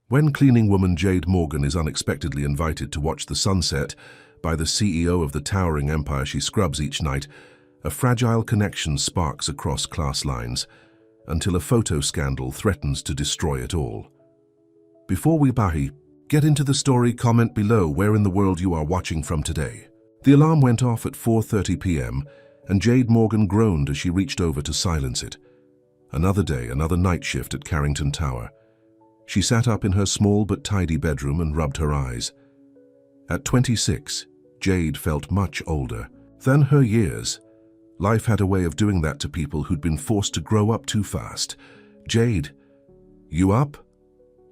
When cleaning woman Jade Morgan is unexpectedly invited to watch the sunset by the CEO of the towering empire she scrubs each night, a fragile connection sparks across class lines until a photo scandal threatens to destroy it all. Before we get into the story, comment below where in the world you are watching from today. The alarm went off at 4:30 p.m. and Jade Morgan groaned as she reached over to silence it. Another day, another night shift at Carrington Tower. She sat up in her small but tidy bedroom and rubbed her eyes. At 26, Jade felt much older than her years. Life had a way of doing that to people who'd been forced to grow up too fast. "Jade, you up?"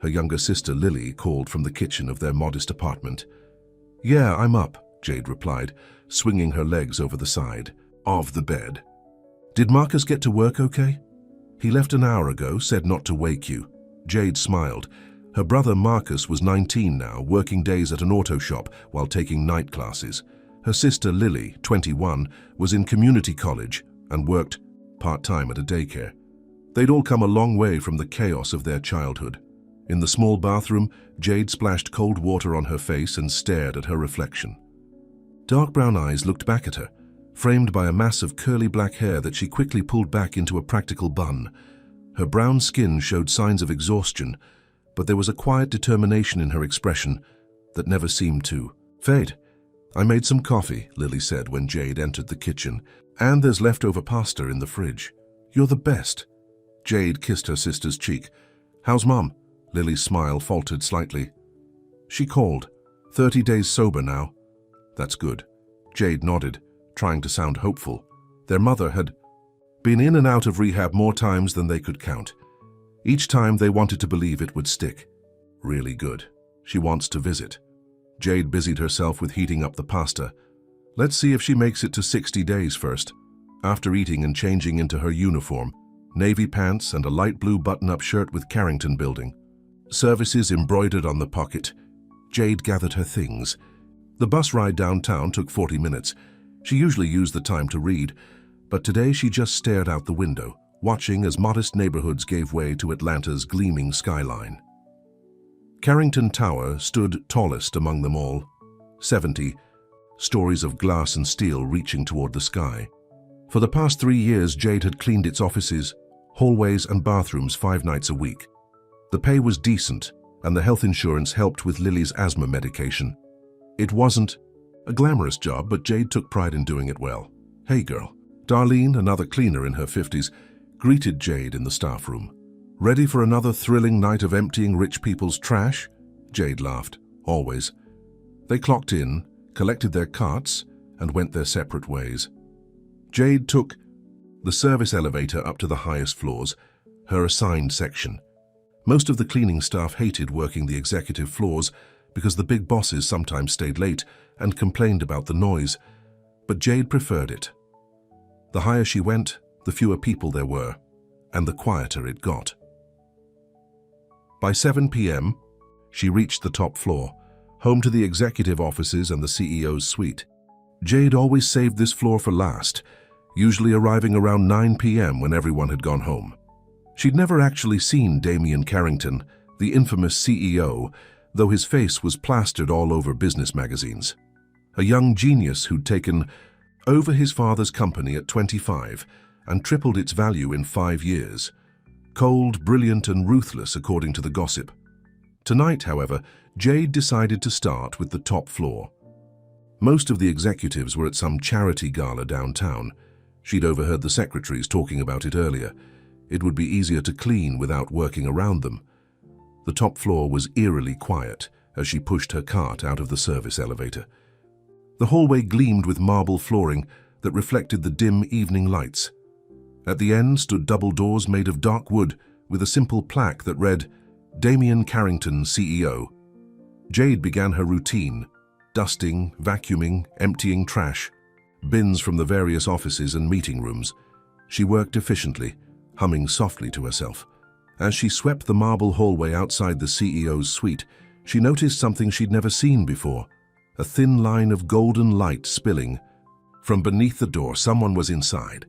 Her younger sister Lily called from the kitchen of their modest apartment. "Yeah, I'm up," Jade replied, swinging her legs over the side of the bed. "Did Marcus get to work okay?" "He left an hour ago, said not to wake you." Jade smiled. Her brother Marcus was 19 now, working days at an auto shop while taking night classes. Her sister Lily, 21, was in community college and worked part-time at a daycare. They'd all come a long way from the chaos of their childhood. In the small bathroom, Jade splashed cold water on her face and stared at her reflection. Dark brown eyes looked back at her, framed by a mass of curly black hair that she quickly pulled back into a practical bun. Her brown skin showed signs of exhaustion, but there was a quiet determination in her expression that never seemed to fade. "I made some coffee," Lily said when Jade entered the kitchen, "and there's leftover pasta in the fridge." "You're the best." Jade kissed her sister's cheek. "How's Mom?" Lily's smile faltered slightly. "She called. 30 days sober now." "That's good." Jade nodded, trying to sound hopeful. Their mother had been in and out of rehab more times than they could count. Each time they wanted to believe it would stick. "Really good. She wants to visit." Jade busied herself with heating up the pasta. "Let's see if she makes it to 60 days first." After eating and changing into her uniform, navy pants and a light blue button-up shirt with Carrington Building services embroidered on the pocket, Jade gathered her things. The bus ride downtown took 40 minutes. She usually used the time to read, but today she just stared out the window, watching as modest neighborhoods gave way to Atlanta's gleaming skyline. Carrington Tower stood tallest among them all, 70 stories of glass and steel reaching toward the sky. For the past 3 years, Jade had cleaned its offices, hallways, and bathrooms 5 nights a week. The pay was decent, and the health insurance helped with Lily's asthma medication. It wasn't a glamorous job, but Jade took pride in doing it well. "Hey, girl." Darlene, another cleaner in her 50s, greeted Jade in the staff room. "Ready for another thrilling night of emptying rich people's trash?" Jade laughed. "Always." They clocked in, collected their carts, and went their separate ways. Jade took the service elevator up to the highest floors, her assigned section. Most of the cleaning staff hated working the executive floors because the big bosses sometimes stayed late and complained about the noise, but Jade preferred it. The higher she went, the fewer people there were, and the quieter it got. By 7 p.m., she reached the top floor, home to the executive offices and the CEO's suite. Jade always saved this floor for last, usually arriving around 9 p.m. when everyone had gone home. She'd never actually seen Damian Carrington, the infamous CEO, though his face was plastered all over business magazines. A young genius who'd taken over his father's company at 25 and tripled its value in 5 years. Cold, brilliant, and ruthless, according to the gossip. Tonight, however, Jade decided to start with the top floor. Most of the executives were at some charity gala downtown. She'd overheard the secretaries talking about it earlier. It would be easier to clean without working around them. The top floor was eerily quiet as she pushed her cart out of the service elevator. The hallway gleamed with marble flooring that reflected the dim evening lights. At the end stood double doors made of dark wood with a simple plaque that read, "Damian Carrington, CEO." Jade began her routine, dusting, vacuuming, emptying trash, bins from the various offices and meeting rooms. She worked efficiently, humming softly to herself. As she swept the marble hallway outside the CEO's suite, she noticed something she'd never seen before. A thin line of golden light spilling. From beneath the door, someone was inside.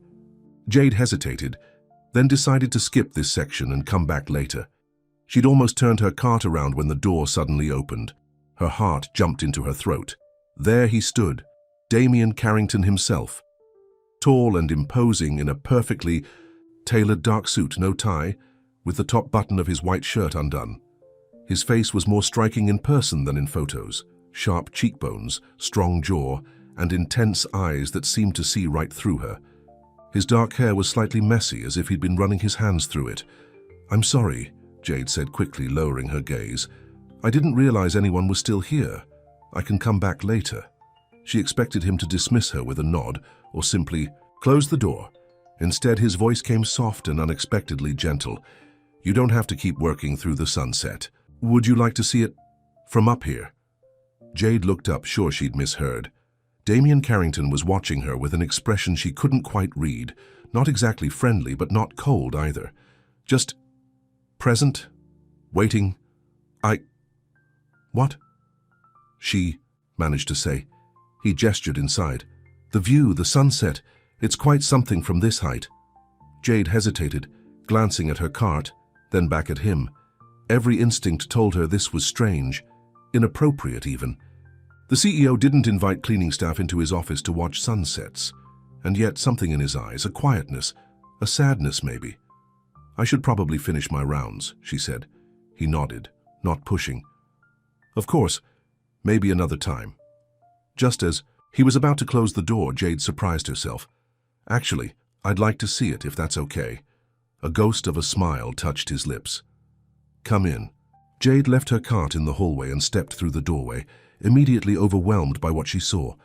Jade hesitated, then decided to skip this section and come back later. She'd almost turned her cart around when the door suddenly opened. Her heart jumped into her throat. There he stood, Damien Carrington himself. Tall and imposing in a perfectly tailored dark suit, no tie, with the top button of his white shirt undone. His face was more striking in person than in photos. Sharp cheekbones, strong jaw, and intense eyes that seemed to see right through her. His dark hair was slightly messy, as if he'd been running his hands through it. "I'm sorry," Jade said quickly, lowering her gaze. "I didn't realize anyone was still here. I can come back later." She expected him to dismiss her with a nod, or simply close the door. Instead, his voice came soft and unexpectedly gentle. "You don't have to keep working through the sunset. Would you like to see it from up here?" Jade looked up, sure she'd misheard. Damien Carrington was watching her with an expression she couldn't quite read. Not exactly friendly, but not cold either. Just present, waiting. What? She managed to say. He gestured inside. "The view, the sunset, it's quite something from this height." Jade hesitated, glancing at her cart, then back at him. Every instinct told her this was strange, inappropriate even. The CEO didn't invite cleaning staff into his office to watch sunsets, and yet something in his eyes, a quietness, a sadness maybe. "I should probably finish my rounds," she said. He nodded, not pushing. "Of course, maybe another time." Just as he was about to close the door, Jade surprised herself. "Actually, I'd like to see it, if that's okay." A ghost of a smile touched his lips. "Come in." Jade left her cart in the hallway and stepped through the doorway, immediately overwhelmed by what she saw.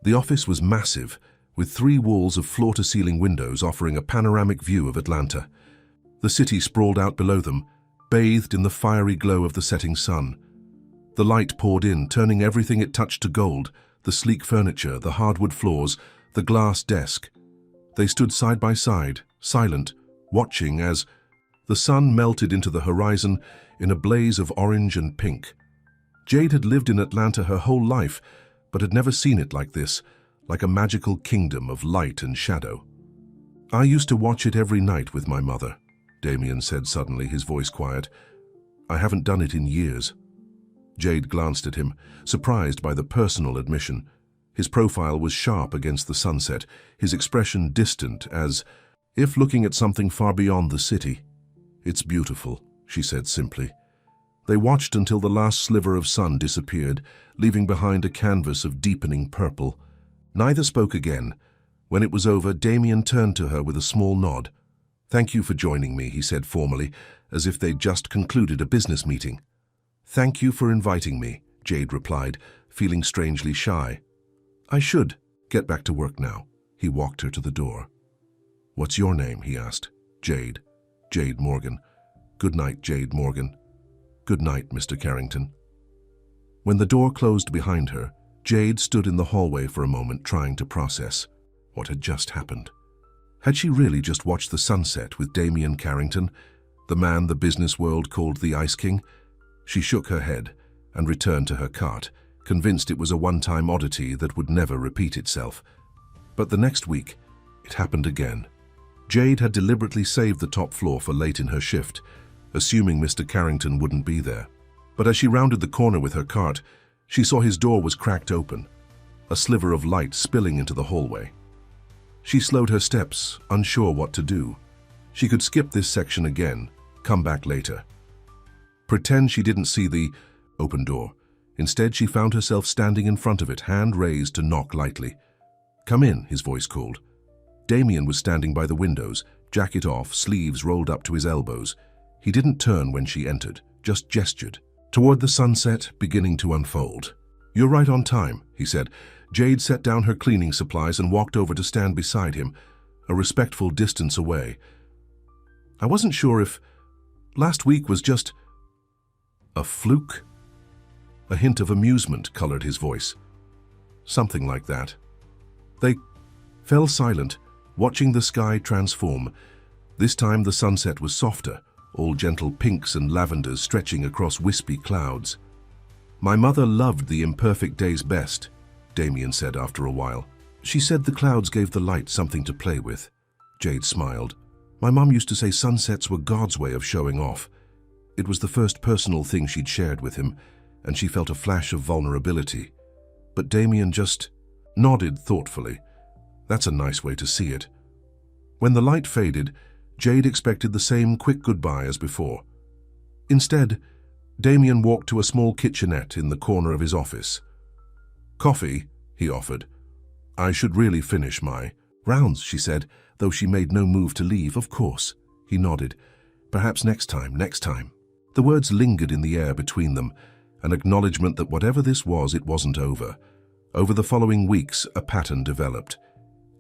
The office was massive, with 3 walls of floor-to-ceiling windows offering a panoramic view of Atlanta. The city sprawled out below them, bathed in the fiery glow of the setting sun. The light poured in, turning everything it touched to gold, the sleek furniture, the hardwood floors, the glass desk. They stood side by side, silent, watching as the sun melted into the horizon in a blaze of orange and pink. Jade had lived in Atlanta her whole life, but had never seen it like this, like a magical kingdom of light and shadow. "I used to watch it every night with my mother," Damien said suddenly, his voice quiet. "I haven't done it in years." Jade glanced at him, surprised by the personal admission. His profile was sharp against the sunset, his expression distant, as if looking at something far beyond the city. "It's beautiful," she said simply. They watched until the last sliver of sun disappeared, leaving behind a canvas of deepening purple. Neither spoke again. When it was over, Damien turned to her with a small nod. "Thank you for joining me," he said formally, as if they'd just concluded a business meeting. "Thank you for inviting me," Jade replied, feeling strangely shy. "I should get back to work now." He walked her to the door. "What's your name?" he asked. "Jade. Jade Morgan." "Good night, Jade Morgan." "Good night, Mr. Carrington." When the door closed behind her, Jade stood in the hallway for a moment, trying to process what had just happened. Had she really just watched the sunset with Damien Carrington, the man the business world called the Ice King? She shook her head and returned to her cart, convinced it was a one-time oddity that would never repeat itself. But the next week, it happened again. Jade had deliberately saved the top floor for late in her shift, assuming Mr. Carrington wouldn't be there. But as she rounded the corner with her cart, she saw his door was cracked open, a sliver of light spilling into the hallway. She slowed her steps, unsure what to do. She could skip this section again, come back later. Pretend she didn't see the open door. Instead, she found herself standing in front of it, hand raised to knock lightly. "Come in," his voice called. Damien was standing by the windows, jacket off, sleeves rolled up to his elbows. He didn't turn when she entered, just gestured toward the sunset beginning to unfold. "You're right on time," he said. Jade set down her cleaning supplies and walked over to stand beside him, a respectful distance away. "I wasn't sure if last week was just a fluke." A hint of amusement colored his voice. "Something like that." They fell silent, watching the sky transform. This time the sunset was softer, all gentle pinks and lavenders stretching across wispy clouds. "My mother loved the imperfect days best," Damien said after a while. "She said the clouds gave the light something to play with." Jade smiled. "My mom used to say sunsets were God's way of showing off. It was the first personal thing she'd shared with him, and she felt a flash of vulnerability. But Damien just nodded thoughtfully. That's a nice way to see it. When the light faded, Jade expected the same quick goodbye as before. Instead, Damien walked to a small kitchenette in the corner of his office. "Coffee?" he offered. "I should really finish my rounds," she said, though she made no move to leave. "Of course," he nodded. "Perhaps next time, next time." The words lingered in the air between them, an acknowledgement that whatever this was, it wasn't over. Over the following weeks, a pattern developed.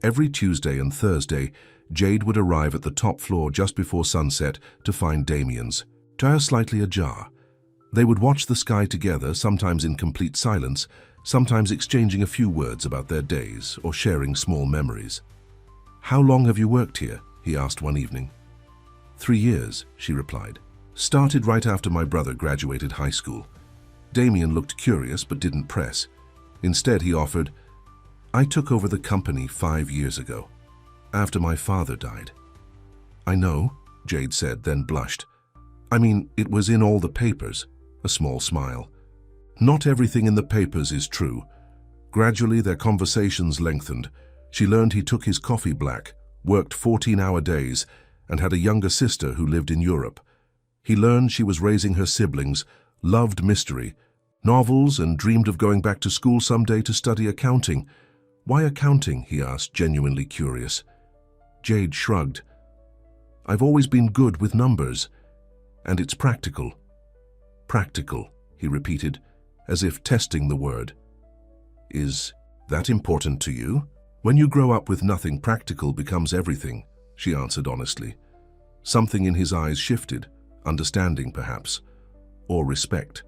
Every Tuesday and Thursday, Jade would arrive at the top floor just before sunset to find Damien's tire slightly ajar. They would watch the sky together, sometimes in complete silence, sometimes exchanging a few words about their days or sharing small memories. "How long have you worked here?" he asked one evening. 3 years, she replied. "Started right after my brother graduated high school." Damien looked curious but didn't press. Instead, he offered, "I took over the company 5 years ago, after my father died." "I know," Jade said, then blushed. "I mean, it was in all the papers." A small smile. "Not everything in the papers is true." Gradually, their conversations lengthened. She learned he took his coffee black, worked 14-hour days, and had a younger sister who lived in Europe. He learned she was raising her siblings, loved mystery, novels, and dreamed of going back to school someday to study accounting. "Why accounting?" he asked, genuinely curious. Jade shrugged. "I've always been good with numbers, and it's practical." "Practical," he repeated, as if testing the word. "Is that important to you?" "When you grow up with nothing, practical becomes everything," she answered honestly. Something in his eyes shifted, understanding perhaps, or respect.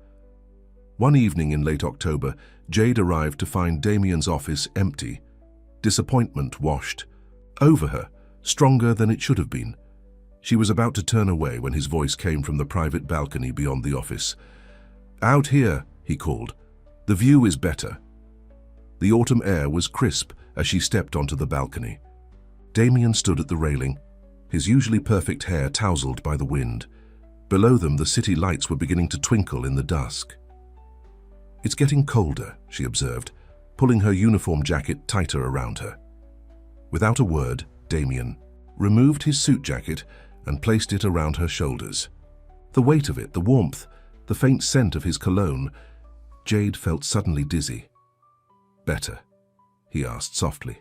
One evening in late October, Jade arrived to find Damien's office empty. Disappointment washed over her, stronger than it should have been. She was about to turn away when his voice came from the private balcony beyond the office. "Out here," he called. "The view is better." The autumn air was crisp as she stepped onto the balcony. Damien stood at the railing, his usually perfect hair tousled by the wind. Below them, the city lights were beginning to twinkle in the dusk. "It's getting colder," she observed, pulling her uniform jacket tighter around her. Without a word, Damien removed his suit jacket and placed it around her shoulders. The weight of it, the warmth, the faint scent of his cologne, Jade felt suddenly dizzy. "Better?" he asked softly.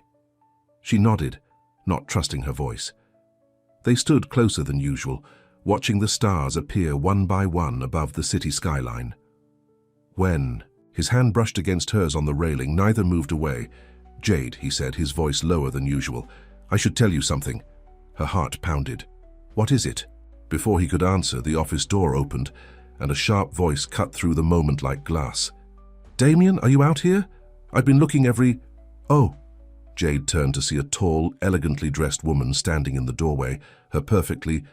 She nodded, not trusting her voice. They stood closer than usual, watching the stars appear one by one above the city skyline. "When?" His hand brushed against hers on the railing. Neither moved away. "Jade," he said, his voice lower than usual, "I should tell you something." Her heart pounded. "What is it?" Before he could answer, the office door opened, and a sharp voice cut through the moment like glass. "Damien, are you out here? I've been looking every—" "Oh." Jade turned to see a tall, elegantly dressed woman standing in the doorway, her perfectly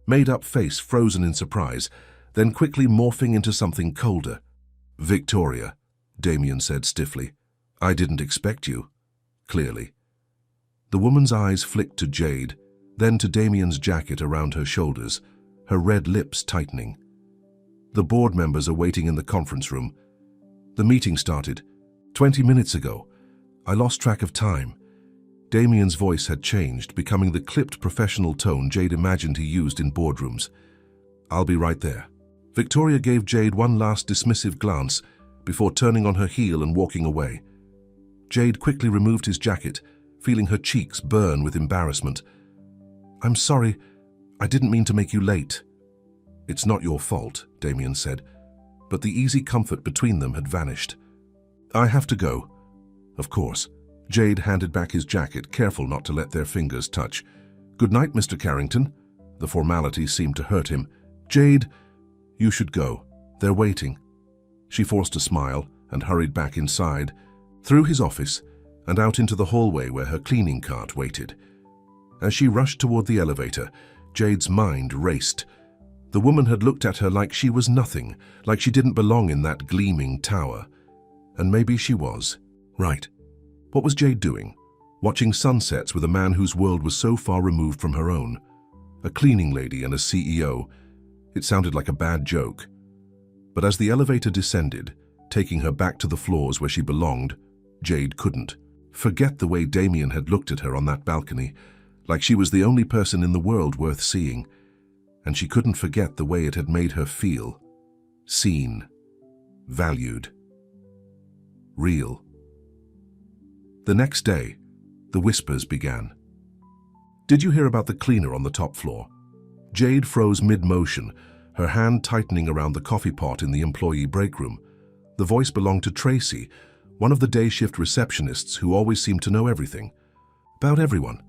made-up face frozen in surprise, then quickly morphing into something colder. "Victoria," Damien said stiffly. "I didn't expect you." Clearly. The woman's eyes flicked to Jade, then to Damien's jacket around her shoulders, her red lips tightening. "The board members are waiting in the conference room. The meeting started 20 minutes ago. I lost track of time." Damien's voice had changed, becoming the clipped professional tone Jade imagined he used in boardrooms. "I'll be right there." Victoria gave Jade one last dismissive glance before turning on her heel and walking away. Jade quickly removed his jacket, feeling her cheeks burn with embarrassment. "I'm sorry, I didn't mean to make you late." "It's not your fault," Damien said, but the easy comfort between them had vanished. "I have to go." "Of course." Jade handed back his jacket, careful not to let their fingers touch. "Good night, Mr. Carrington." The formality seemed to hurt him. "Jade, you should go. They're waiting." She forced a smile and hurried back inside, through his office, and out into the hallway where her cleaning cart waited. As she rushed toward the elevator, Jade's mind raced. The woman had looked at her like she was nothing, like she didn't belong in that gleaming tower. And maybe she was. Right. What was Jade doing? Watching sunsets with a man whose world was so far removed from her own. A cleaning lady and a CEO. It sounded like a bad joke. But as the elevator descended, taking her back to the floors where she belonged, Jade couldn't forget the way Damien had looked at her on that balcony, like she was the only person in the world worth seeing. And she couldn't forget the way it had made her feel. Seen. Valued. Real. The next day, the whispers began. "Did you hear about the cleaner on the top floor?" Jade froze mid-motion, her hand tightening around the coffee pot in the employee break room. The voice belonged to Tracy, one of the day shift receptionists who always seemed to know everything. "About everyone."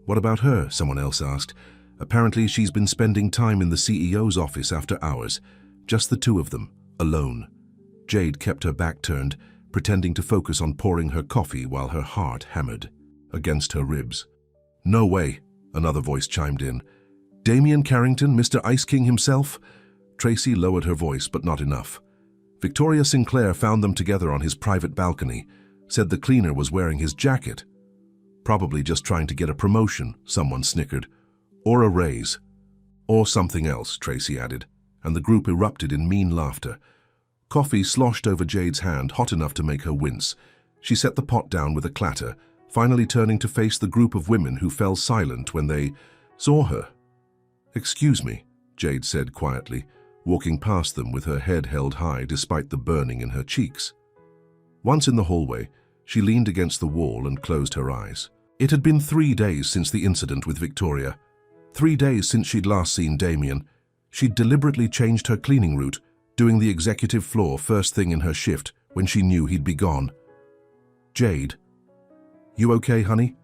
"What about her?" someone else asked. "Apparently she's been spending time in the CEO's office after hours. Just the two of them, alone." Jade kept her back turned, pretending to focus on pouring her coffee while her heart hammered against her ribs. "No way," another voice chimed in. "Damien Carrington, Mr. Ice King himself?" Tracy lowered her voice, but not enough. "Victoria Sinclair found them together on his private balcony, said the cleaner was wearing his jacket. Probably just trying to get a promotion," someone snickered. "Or a raise." "Or something else," Tracy added, and the group erupted in mean laughter. Coffee sloshed over Jade's hand, hot enough to make her wince. She set the pot down with a clatter, finally turning to face the group of women who fell silent when they saw her. "Excuse me," Jade said quietly, walking past them with her head held high despite the burning in her cheeks. Once in the hallway, she leaned against the wall and closed her eyes. It had been 3 days since the incident with Victoria. 3 days since she'd last seen Damien. She'd deliberately changed her cleaning route, doing the executive floor first thing in her shift when she knew he'd be gone. "Jade, you okay, honey?"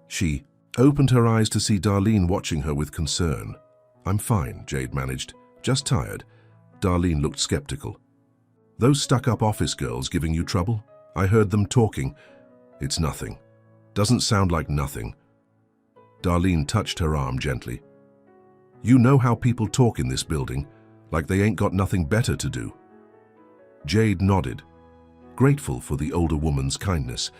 She opened her eyes to see Darlene watching her with concern. "I'm fine," Jade managed. "Just tired." Darlene looked skeptical. "Those stuck-up office girls giving you trouble? I heard them talking." "It's nothing. Doesn't sound like nothing." Darlene touched her arm gently. "You know how people talk in this building, like they ain't got nothing better to do." Jade nodded, grateful for the older woman's kindness.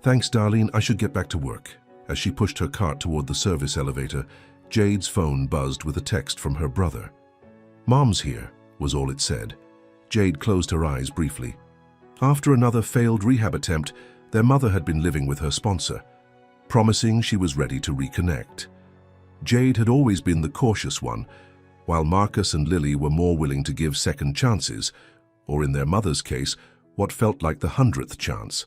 "Thanks, Darlene, I should get back to work." As she pushed her cart toward the service elevator, Jade's phone buzzed with a text from her brother. "Mom's here," was all it said. Jade closed her eyes briefly. After another failed rehab attempt, their mother had been living with her sponsor, promising she was ready to reconnect. Jade had always been the cautious one, while Marcus and Lily were more willing to give second chances, or in their mother's case, what felt like the 100th chance.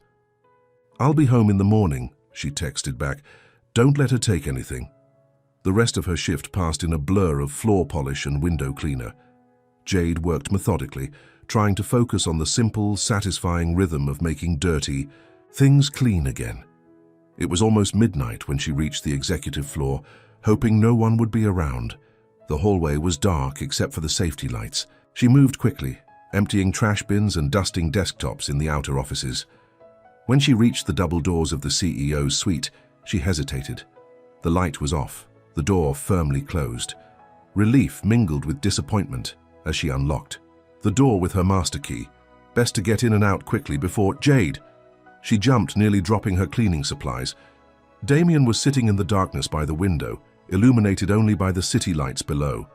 "I'll be home in the morning," she texted back. "Don't let her take anything." The rest of her shift passed in a blur of floor polish and window cleaner. Jade worked methodically, trying to focus on the simple, satisfying rhythm of making dirty things clean again. It was almost midnight when she reached the executive floor, hoping no one would be around. The hallway was dark except for the safety lights. She moved quickly, emptying trash bins and dusting desktops in the outer offices. When she reached the double doors of the CEO's suite, she hesitated. The light was off, the door firmly closed. Relief mingled with disappointment as she unlocked the door with her master key. Best to get in and out quickly before Jade. She jumped, nearly dropping her cleaning supplies. Damien was sitting in the darkness by the window, illuminated only by the city lights below.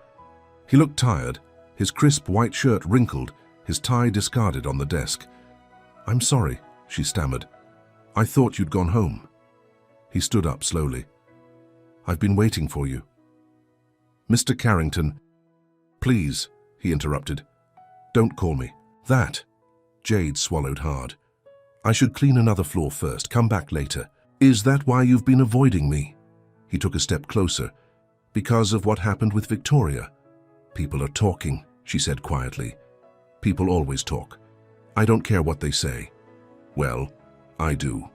He looked tired, his crisp white shirt wrinkled, his tie discarded on the desk. "I'm sorry," she stammered. "I thought you'd gone home." He stood up slowly. "I've been waiting for you." "Mr. Carrington." "Please," he interrupted. "Don't call me that." Jade swallowed hard. "I should clean another floor first, come back later." "Is that why you've been avoiding me?" He took a step closer. "Because of what happened with Victoria?" "People are talking," she said quietly. "People always talk. I don't care what they say." "Well, I do."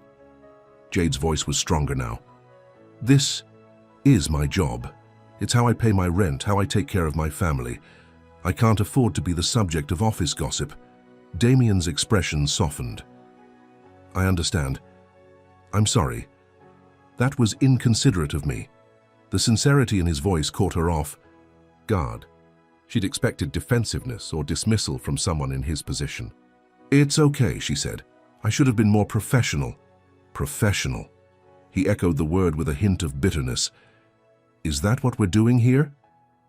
Jade's voice was stronger now. "This is my job. It's how I pay my rent, how I take care of my family. I can't afford to be the subject of office gossip." Damien's expression softened. "I understand. I'm sorry. That was inconsiderate of me." The sincerity in his voice caught her off guard. She'd expected defensiveness or dismissal from someone in his position. "It's okay," she said. "I should have been more professional." "Professional." He echoed the word with a hint of bitterness. "Is that what we're doing here?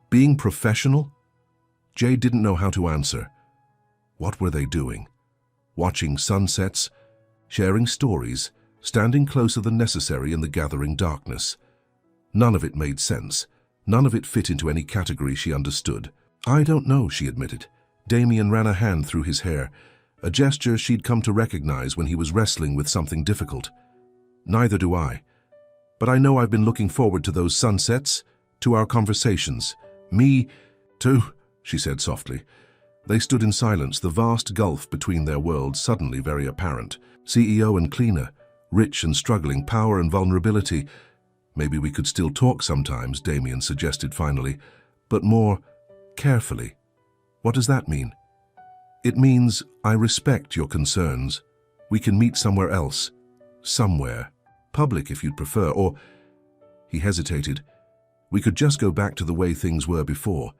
Being professional?" Jade didn't know how to answer. What were they doing? Watching sunsets, sharing stories, standing closer than necessary in the gathering darkness. None of it made sense. None of it fit into any category she understood. I don't know, she admitted. Damien ran a hand through his hair, a gesture she'd come to recognize when he was wrestling with something difficult. Neither do I. But I know I've been looking forward to those sunsets, to our conversations. Me, too, she said softly. They stood in silence, the vast gulf between their worlds suddenly very apparent. CEO and cleaner, rich and struggling, power and vulnerability. Maybe we could still talk sometimes, Damien suggested finally, but more carefully. What does that mean? It means I respect your concerns. We can meet somewhere else. Somewhere. Public if you'd prefer, or... He hesitated. We could just go back to the way things were before.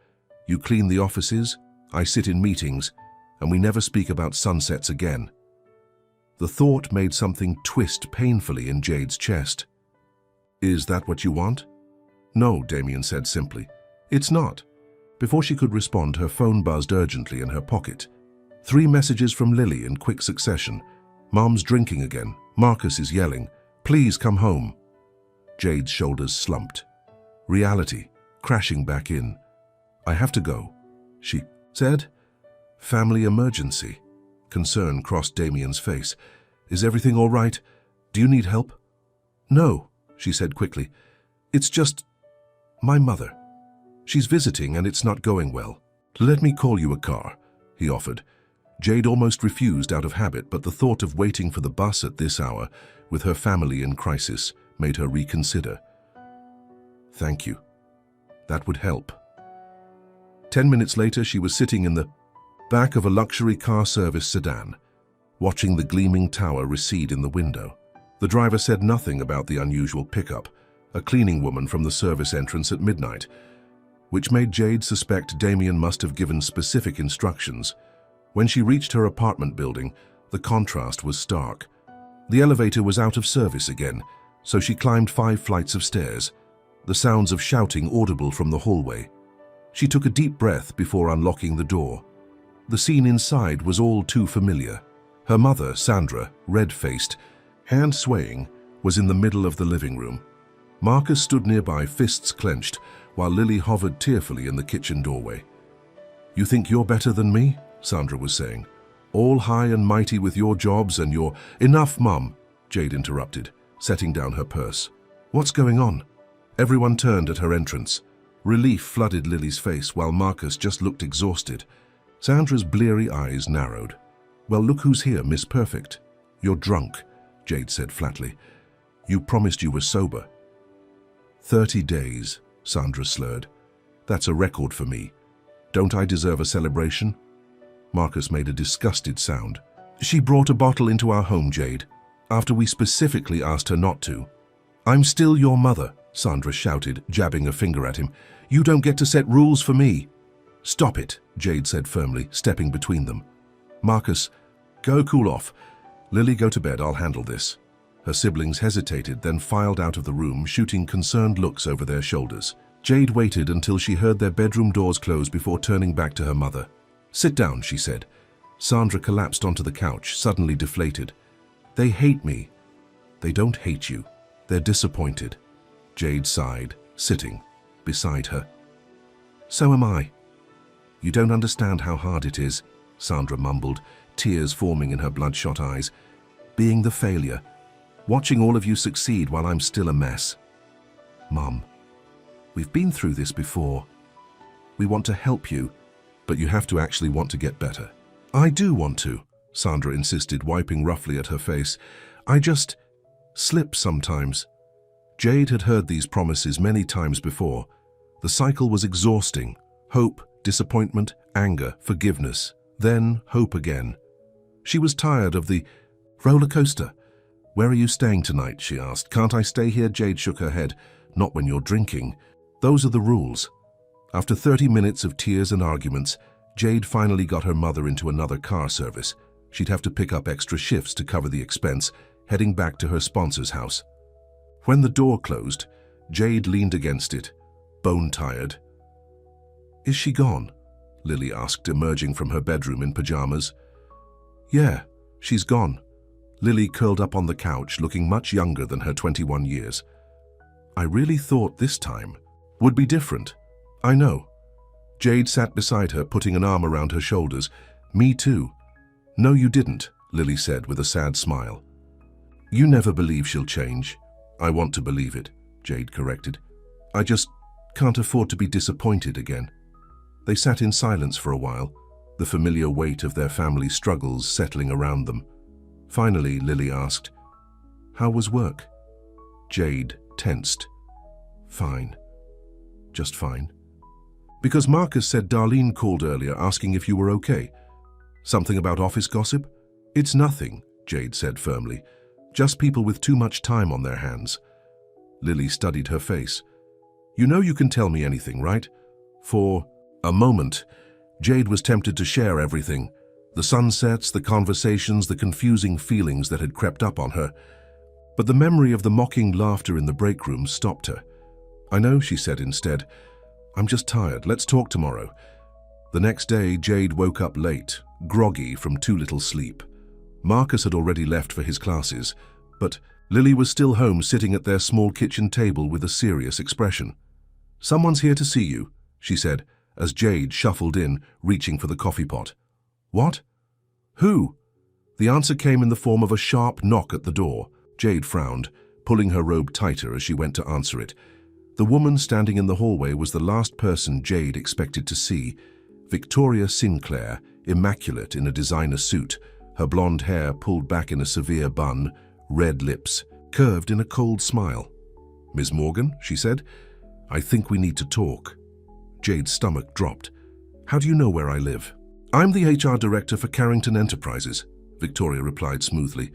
You clean the offices, I sit in meetings, and we never speak about sunsets again. The thought made something twist painfully in Jade's chest. Is that what you want? No, Damien said simply. It's not. Before she could respond, her phone buzzed urgently in her pocket. 3 messages from Lily in quick succession. Mom's drinking again. Marcus is yelling. Please come home. Jade's shoulders slumped. Reality, crashing back in. I have to go, she said. Family emergency. Concern crossed Damien's face. Is everything all right? Do you need help? No, she said quickly. It's just my mother. She's visiting and it's not going well. Let me call you a car, he offered. Jade almost refused out of habit, but the thought of waiting for the bus at this hour, with her family in crisis, made her reconsider. Thank you. That would help. 10 minutes later, she was sitting in the back of a luxury car service sedan, watching the gleaming tower recede in the window. The driver said nothing about the unusual pickup, a cleaning woman from the service entrance at midnight, which made Jade suspect Damien must have given specific instructions. When she reached her apartment building, the contrast was stark. The elevator was out of service again, so she climbed 5 flights of stairs, the sounds of shouting audible from the hallway. She took a deep breath before unlocking the door. The scene inside was all too familiar. Her mother, Sandra, red-faced, hand swaying, was in the middle of the living room. Marcus stood nearby, fists clenched, while Lily hovered tearfully in the kitchen doorway. You think you're better than me? Sandra was saying. All high and mighty with your jobs and your... Enough, Mum, Jade interrupted, setting down her purse. What's going on? Everyone turned at her entrance. Relief flooded Lily's face while Marcus just looked exhausted. Sandra's bleary eyes narrowed. Well, look who's here, Miss Perfect. You're drunk, Jade said flatly. You promised you were sober. 30 days, Sandra slurred. That's a record for me. Don't I deserve a celebration? Marcus made a disgusted sound. She brought a bottle into our home, Jade, after we specifically asked her not to. I'm still your mother, Sandra shouted, jabbing a finger at him. You don't get to set rules for me. Stop it, Jade said firmly, stepping between them. Marcus, go cool off. Lily, go to bed, I'll handle this. Her siblings hesitated, then filed out of the room, shooting concerned looks over their shoulders. Jade waited until she heard their bedroom doors close before turning back to her mother. Sit down, she said. Sandra collapsed onto the couch, suddenly deflated. They hate me. They don't hate you. They're disappointed. Jade sighed, sitting beside her. So am I. You don't understand how hard it is, Sandra mumbled, tears forming in her bloodshot eyes. Being the failure. Watching all of you succeed while I'm still a mess. Mum, we've been through this before. We want to help you, but you have to actually want to get better. I do want to, Sandra insisted, wiping roughly at her face. I just slip sometimes. Jade had heard these promises many times before. The cycle was exhausting. Hope, disappointment, anger, forgiveness. Then hope again. She was tired of the roller coaster. Where are you staying tonight? She asked. Can't I stay here? Jade shook her head. Not when you're drinking. Those are the rules. After 30 minutes of tears and arguments, Jade finally got her mother into another car service. She'd have to pick up extra shifts to cover the expense, heading back to her sponsor's house. When the door closed, Jade leaned against it, bone-tired. Is she gone? Lily asked, emerging from her bedroom in pajamas. Yeah, she's gone. Lily curled up on the couch, looking much younger than her 21 years. I really thought this time would be different. I know. Jade sat beside her, putting an arm around her shoulders. Me too. No, you didn't, Lily said with a sad smile. You never believe she'll change. I want to believe it, Jade corrected. I just can't afford to be disappointed again. They sat in silence for a while, the familiar weight of their family struggles settling around them. Finally, Lily asked, How was work? Jade tensed. Fine. Just fine. Because Marcus said Darlene called earlier asking if you were okay. Something about office gossip? It's nothing, Jade said firmly. Just people with too much time on their hands. Lily studied her face. You know you can tell me anything, right? For a moment, Jade was tempted to share everything. The sunsets, the conversations, the confusing feelings that had crept up on her. But the memory of the mocking laughter in the break room stopped her. I know, she said instead. I'm just tired. Let's talk tomorrow. The next day, Jade woke up late, groggy from too little sleep. Marcus had already left for his classes, but Lily was still home sitting at their small kitchen table with a serious expression. Someone's here to see you, she said, as Jade shuffled in, reaching for the coffee pot. What? Who? The answer came in the form of a sharp knock at the door. Jade frowned, pulling her robe tighter as she went to answer it. The woman standing in the hallway was the last person Jade expected to see. Victoria Sinclair, immaculate in a designer suit, her blonde hair pulled back in a severe bun, red lips, curved in a cold smile. Ms. Morgan, she said, I think we need to talk. Jade's stomach dropped. How do you know where I live? I'm the HR director for Carrington Enterprises, Victoria replied smoothly.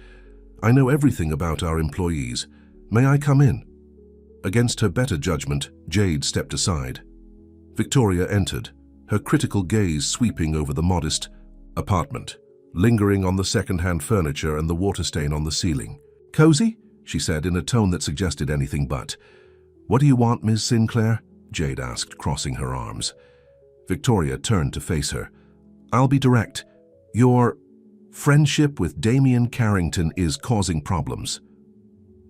I know everything about our employees. May I come in? Against her better judgment, Jade stepped aside. Victoria entered, her critical gaze sweeping over the modest apartment, lingering on the second-hand furniture and the water stain on the ceiling. Cozy? She said in a tone that suggested anything but. What do you want, Ms. Sinclair? Jade asked, crossing her arms. Victoria turned to face her. I'll be direct. Your friendship with Damien Carrington is causing problems.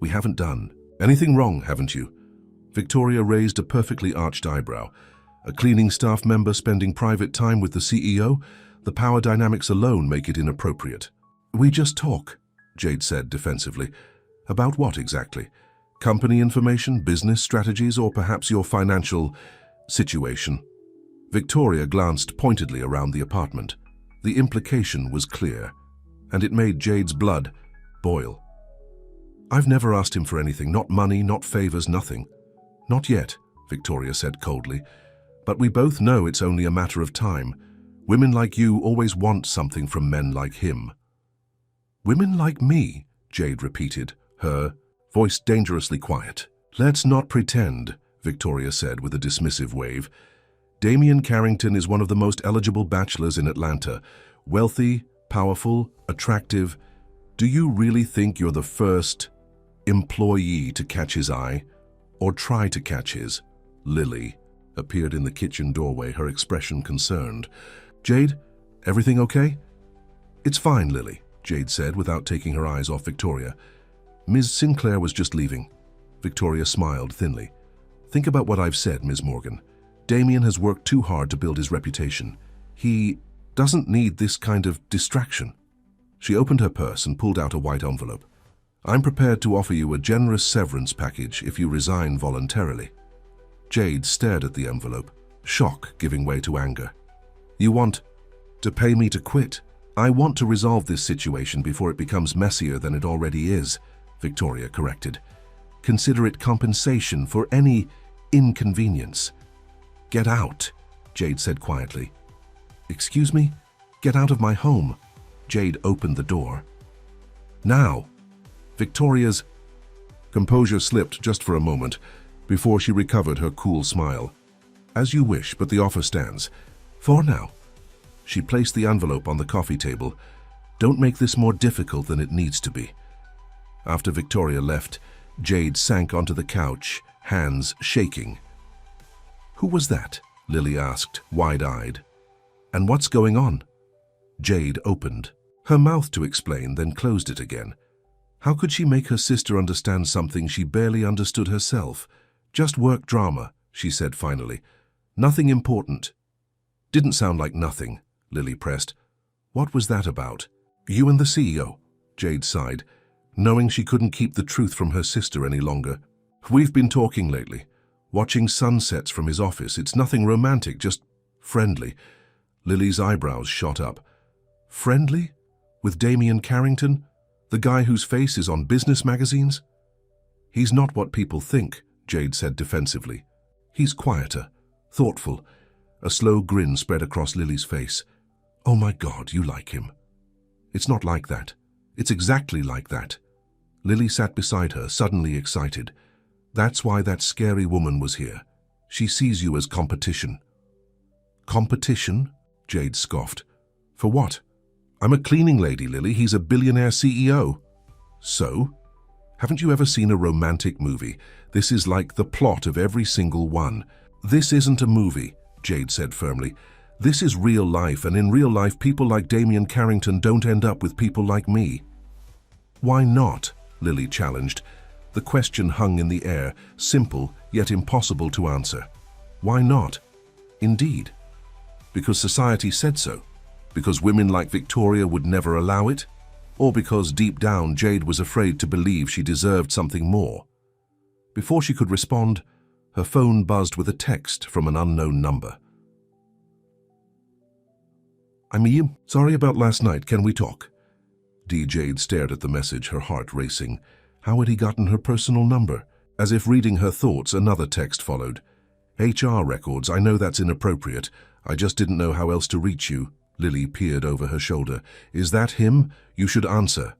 We haven't done anything wrong, haven't you? Victoria raised a perfectly arched eyebrow. A cleaning staff member spending private time with the CEO? The power dynamics alone make it inappropriate. We just talk, Jade said defensively. About what exactly? Company information, business strategies, or perhaps your financial situation? Victoria glanced pointedly around the apartment. The implication was clear, and it made Jade's blood boil. I've never asked him for anything, not money, not favors, nothing. Not yet, Victoria said coldly. But we both know it's only a matter of time. Women like you always want something from men like him. Women like me, Jade repeated, her voice dangerously quiet. Let's not pretend, Victoria said with a dismissive wave. Damien Carrington is one of the most eligible bachelors in Atlanta. Wealthy, powerful, attractive. Do you really think you're the first employee to catch his eye? Or try to catch his? Lily appeared in the kitchen doorway, her expression concerned. Jade, everything okay? It's fine, Lily, Jade said without taking her eyes off Victoria. Ms. Sinclair was just leaving. Victoria smiled thinly. Think about what I've said, Ms. Morgan. Damien has worked too hard to build his reputation. He doesn't need this kind of distraction. She opened her purse and pulled out a white envelope. I'm prepared to offer you a generous severance package if you resign voluntarily. Jade stared at the envelope, shock giving way to anger. You want to pay me to quit? I want to resolve this situation before it becomes messier than it already is, Victoria corrected. Consider it compensation for any inconvenience. Get out, Jade said quietly. Excuse me? Get out of my home. Jade opened the door. Now. Victoria's composure slipped just for a moment before she recovered her cool smile. As you wish, but the offer stands. For now. She placed the envelope on the coffee table. Don't make this more difficult than it needs to be. After Victoria left, Jade sank onto the couch, hands shaking. Who was that? Lily asked, wide-eyed. And what's going on? Jade opened her mouth to explain, then closed it again. How could she make her sister understand something she barely understood herself? Just work drama, she said finally. Nothing important. Didn't sound like nothing, Lily pressed. What was that about? You and the CEO, Jade sighed, knowing she couldn't keep the truth from her sister any longer. We've been talking lately, watching sunsets from his office. It's nothing romantic, just friendly. Lily's eyebrows shot up. Friendly? With Damien Carrington? The guy whose face is on business magazines? He's not what people think, Jade said defensively. He's quieter, thoughtful. A slow grin spread across Lily's face. Oh my God, you like him. It's not like that. It's exactly like that. Lily sat beside her, suddenly excited. That's why that scary woman was here. She sees you as competition. Competition? Jade scoffed. For what? I'm a cleaning lady, Lily. He's a billionaire CEO. So? Haven't you ever seen a romantic movie? This is like the plot of every single one. This isn't a movie, Jade said firmly. This is real life, and in real life, people like Damien Carrington don't end up with people like me. Why not? Lily challenged. The question hung in the air, simple yet impossible to answer. Why not? Indeed. Because society said so? Because women like Victoria would never allow it? Or because deep down Jade was afraid to believe she deserved something more? Before she could respond, her phone buzzed with a text from an unknown number. I'm Ian. Sorry about last night. Can we talk? Jade stared at the message, her heart racing. How had he gotten her personal number? As if reading her thoughts, another text followed. HR records. I know that's inappropriate. I just didn't know how else to reach you. Lily peered over her shoulder. Is that him? You should answer.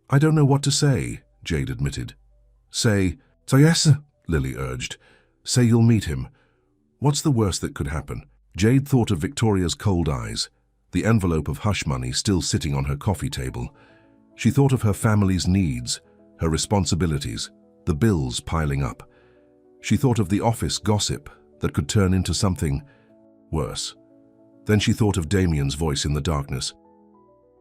I don't know what to say, Jade admitted. Say yes, Lily urged. Say you'll meet him. What's the worst that could happen? Jade thought of Victoria's cold eyes, the envelope of hush money still sitting on her coffee table. She thought of her family's needs, her responsibilities, the bills piling up. She thought of the office gossip that could turn into something worse. Then she thought of Damien's voice in the darkness.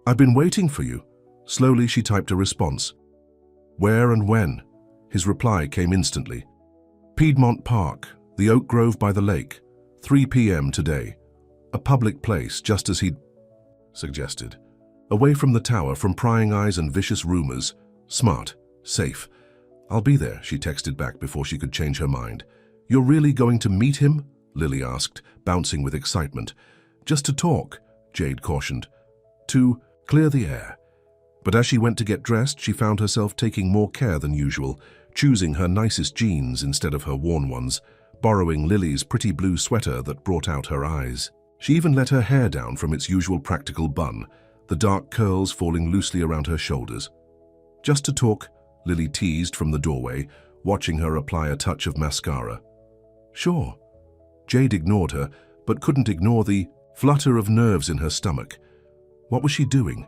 I've been waiting for you. Slowly she typed a response. Where and when? His reply came instantly. Piedmont Park, the oak grove by the lake, 3 p.m. today. A public place, just as he'd suggested. Away from the tower, from prying eyes and vicious rumors. Smart, safe. I'll be there, she texted back before she could change her mind. You're really going to meet him? Lily asked, bouncing with excitement. Just to talk, Jade cautioned. To clear the air. But as she went to get dressed, she found herself taking more care than usual, choosing her nicest jeans instead of her worn ones, borrowing Lily's pretty blue sweater that brought out her eyes. She even let her hair down from its usual practical bun, the dark curls falling loosely around her shoulders. Just to talk, Lily teased from the doorway, watching her apply a touch of mascara. Sure. Jade ignored her, but couldn't ignore the flutter of nerves in her stomach. What was she doing?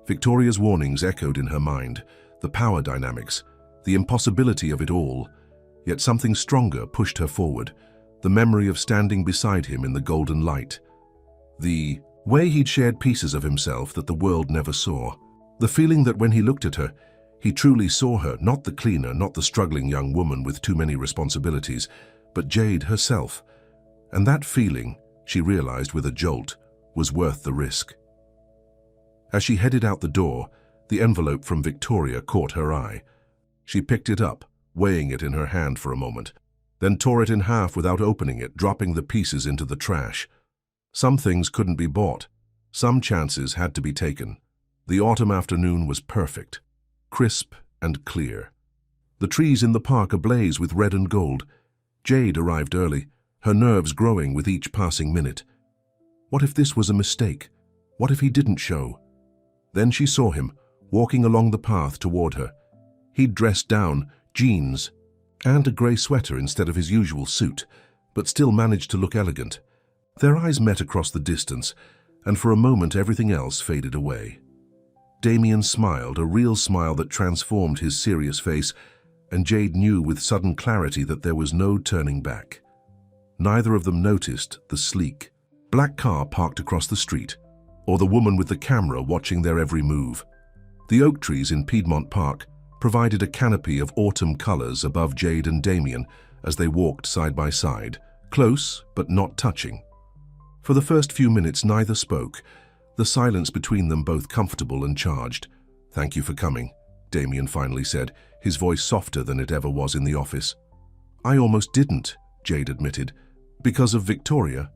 Victoria's warnings echoed in her mind, the power dynamics, the impossibility of it all. Yet something stronger pushed her forward, the memory of standing beside him in the golden light. The way he'd shared pieces of himself that the world never saw. The feeling that when he looked at her, he truly saw her, not the cleaner, not the struggling young woman with too many responsibilities, but Jade herself. And that feeling, she realized with a jolt, was worth the risk. As she headed out the door, the envelope from Victoria caught her eye. She picked it up, weighing it in her hand for a moment, then tore it in half without opening it, dropping the pieces into the trash. Some things couldn't be bought. Some chances had to be taken. The autumn afternoon was perfect, crisp and clear. The trees in the park ablaze with red and gold. Jade arrived early, her nerves growing with each passing minute. What if this was a mistake? What if he didn't show? Then she saw him, walking along the path toward her. He'd dressed down, jeans, and a grey sweater instead of his usual suit, but still managed to look elegant. Their eyes met across the distance, and for a moment everything else faded away. Damien smiled, a real smile that transformed his serious face, and Jade knew with sudden clarity that there was no turning back. Neither of them noticed the sleek, black car parked across the street, or the woman with the camera watching their every move. The oak trees in Piedmont Park provided a canopy of autumn colors above Jade and Damien as they walked side by side, close but not touching. For the first few minutes neither spoke, the silence between them both comfortable and charged. "Thank you for coming," Damien finally said, his voice softer than it ever was in the office. "I almost didn't," Jade admitted. "Because of Victoria."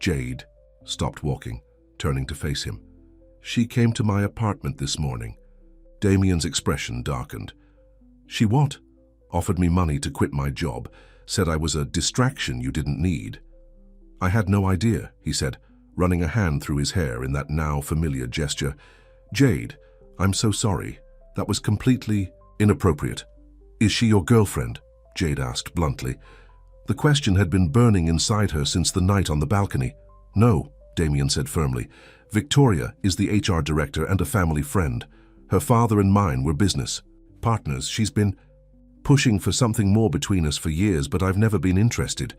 Jade stopped walking, turning to face him. "She came to my apartment this morning." Damien's expression darkened. "She what?" "Offered me money to quit my job, said I was a distraction you didn't need." "I had no idea," he said, running a hand through his hair in that now familiar gesture. "Jade, I'm so sorry. That was completely inappropriate." "Is she your girlfriend?" Jade asked bluntly. The question had been burning inside her since the night on the balcony. "No," Damien said firmly. "Victoria is the HR director and a family friend. Her father and mine were business partners. She's been pushing for something more between us for years, but I've never been interested."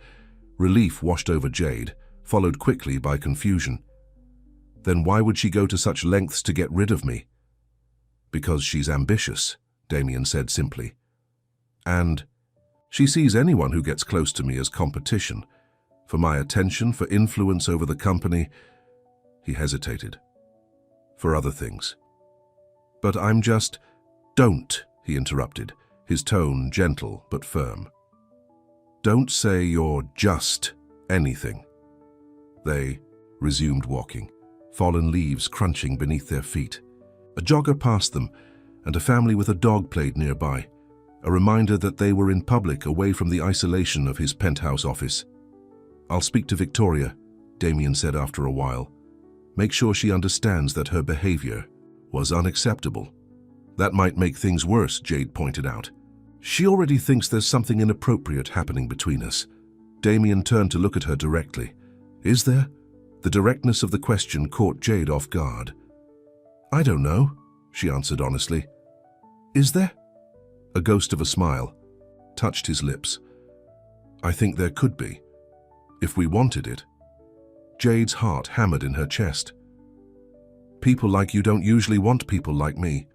Relief washed over Jade, followed quickly by confusion. "Then why would she go to such lengths to get rid of me?" "Because she's ambitious," Damien said simply. "And she sees anyone who gets close to me as competition. For my attention, for influence over the company." He hesitated. "For other things." "But I'm just—" "Don't," he interrupted, his tone gentle but firm. "Don't say you're just anything." They resumed walking, fallen leaves crunching beneath their feet. A jogger passed them, and a family with a dog played nearby, a reminder that they were in public, away from the isolation of his penthouse office. "I'll speak to Victoria," Damien said after a while. "Make sure she understands that her behavior was unacceptable." "That might make things worse," Jade pointed out. "She already thinks there's something inappropriate happening between us." Damien turned to look at her directly. "Is there?" The directness of the question caught Jade off guard. "I don't know," she answered honestly. "Is there?" A ghost of a smile touched his lips. "I think there could be, if we wanted it." Jade's heart hammered in her chest. "People like you don't usually want people like me."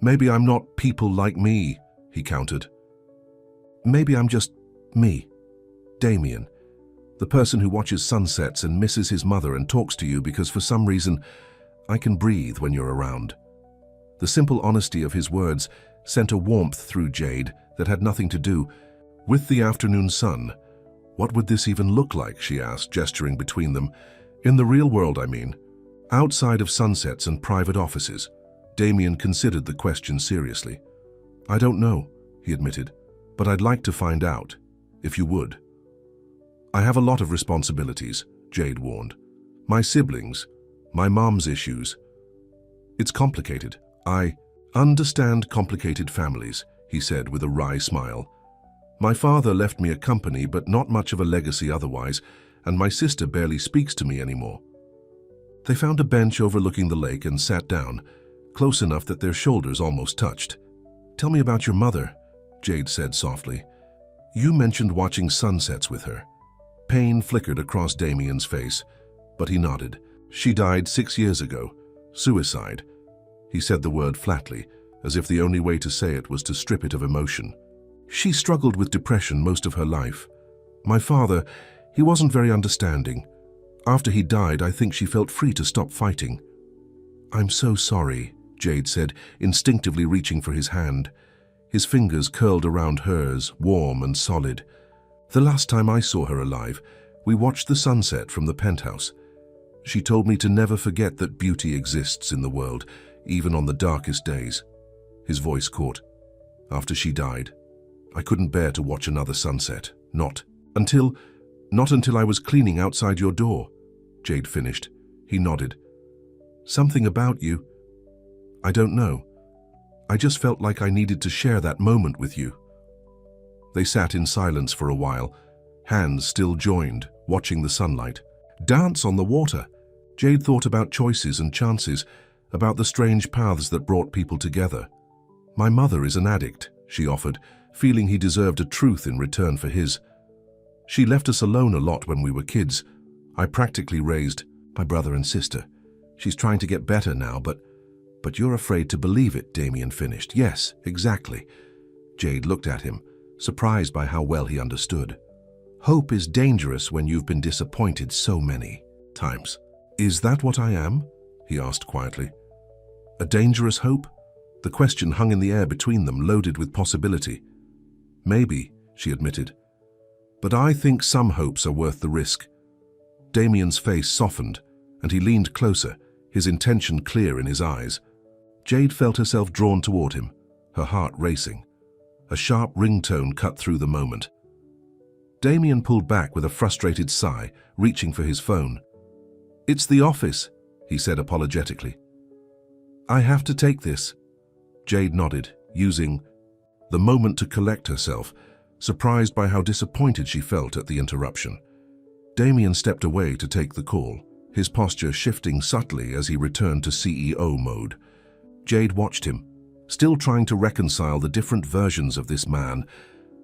"Maybe I'm not people like me," he countered. "Maybe I'm just me, Damien, the person who watches sunsets and misses his mother and talks to you because for some reason I can breathe when you're around." The simple honesty of his words sent a warmth through Jade that had nothing to do with the afternoon sun. "What would this even look like?" she asked, gesturing between them. "In the real world, I mean. Outside of sunsets and private offices." Damien considered the question seriously. "I don't know," he admitted, "but I'd like to find out, if you would." "I have a lot of responsibilities," Jade warned. "My siblings, my mom's issues. It's complicated. I understand complicated families," he said with a wry smile. "My father left me a company, but not much of a legacy otherwise, and my sister barely speaks to me anymore." They found a bench overlooking the lake and sat down, close enough that their shoulders almost touched. "Tell me about your mother," Jade said softly. "You mentioned watching sunsets with her." Pain flickered across Damien's face, but he nodded. "She died 6 years ago. Suicide." He said the word flatly, as if the only way to say it was to strip it of emotion. "She struggled with depression most of her life. My father, he wasn't very understanding. After he died, I think she felt free to stop fighting." "I'm so sorry," Jade said, instinctively reaching for his hand. His fingers curled around hers, warm and solid. "The last time I saw her alive, we watched the sunset from the penthouse. She told me to never forget that beauty exists in the world, even on the darkest days." His voice caught. "After she died, I couldn't bear to watch another sunset. Not until I was cleaning outside your door," Jade finished. He nodded. "Something about you. I don't know. I just felt like I needed to share that moment with you." They sat in silence for a while, hands still joined, watching the sunlight. Dance on the water. Jade thought about choices and chances, about the strange paths that brought people together. "My mother is an addict," she offered, feeling he deserved a truth in return for his. "She left us alone a lot when we were kids. I practically raised my brother and sister. She's trying to get better now, but you're afraid to believe it," Damien finished. "Yes, exactly." Jade looked at him, surprised by how well he understood. "Hope is dangerous when you've been disappointed so many times." "Is that what I am?" he asked quietly. "A dangerous hope?" The question hung in the air between them, loaded with possibility. "Maybe," she admitted. "But I think some hopes are worth the risk." Damien's face softened, and he leaned closer, his intention clear in his eyes. Jade felt herself drawn toward him, her heart racing. A sharp ringtone cut through the moment. Damien pulled back with a frustrated sigh, reaching for his phone. "It's the office," he said apologetically. "I have to take this." Jade nodded, using the moment to collect herself, surprised by how disappointed she felt at the interruption. Damien stepped away to take the call, his posture shifting subtly as he returned to CEO mode. Jade watched him, still trying to reconcile the different versions of this man,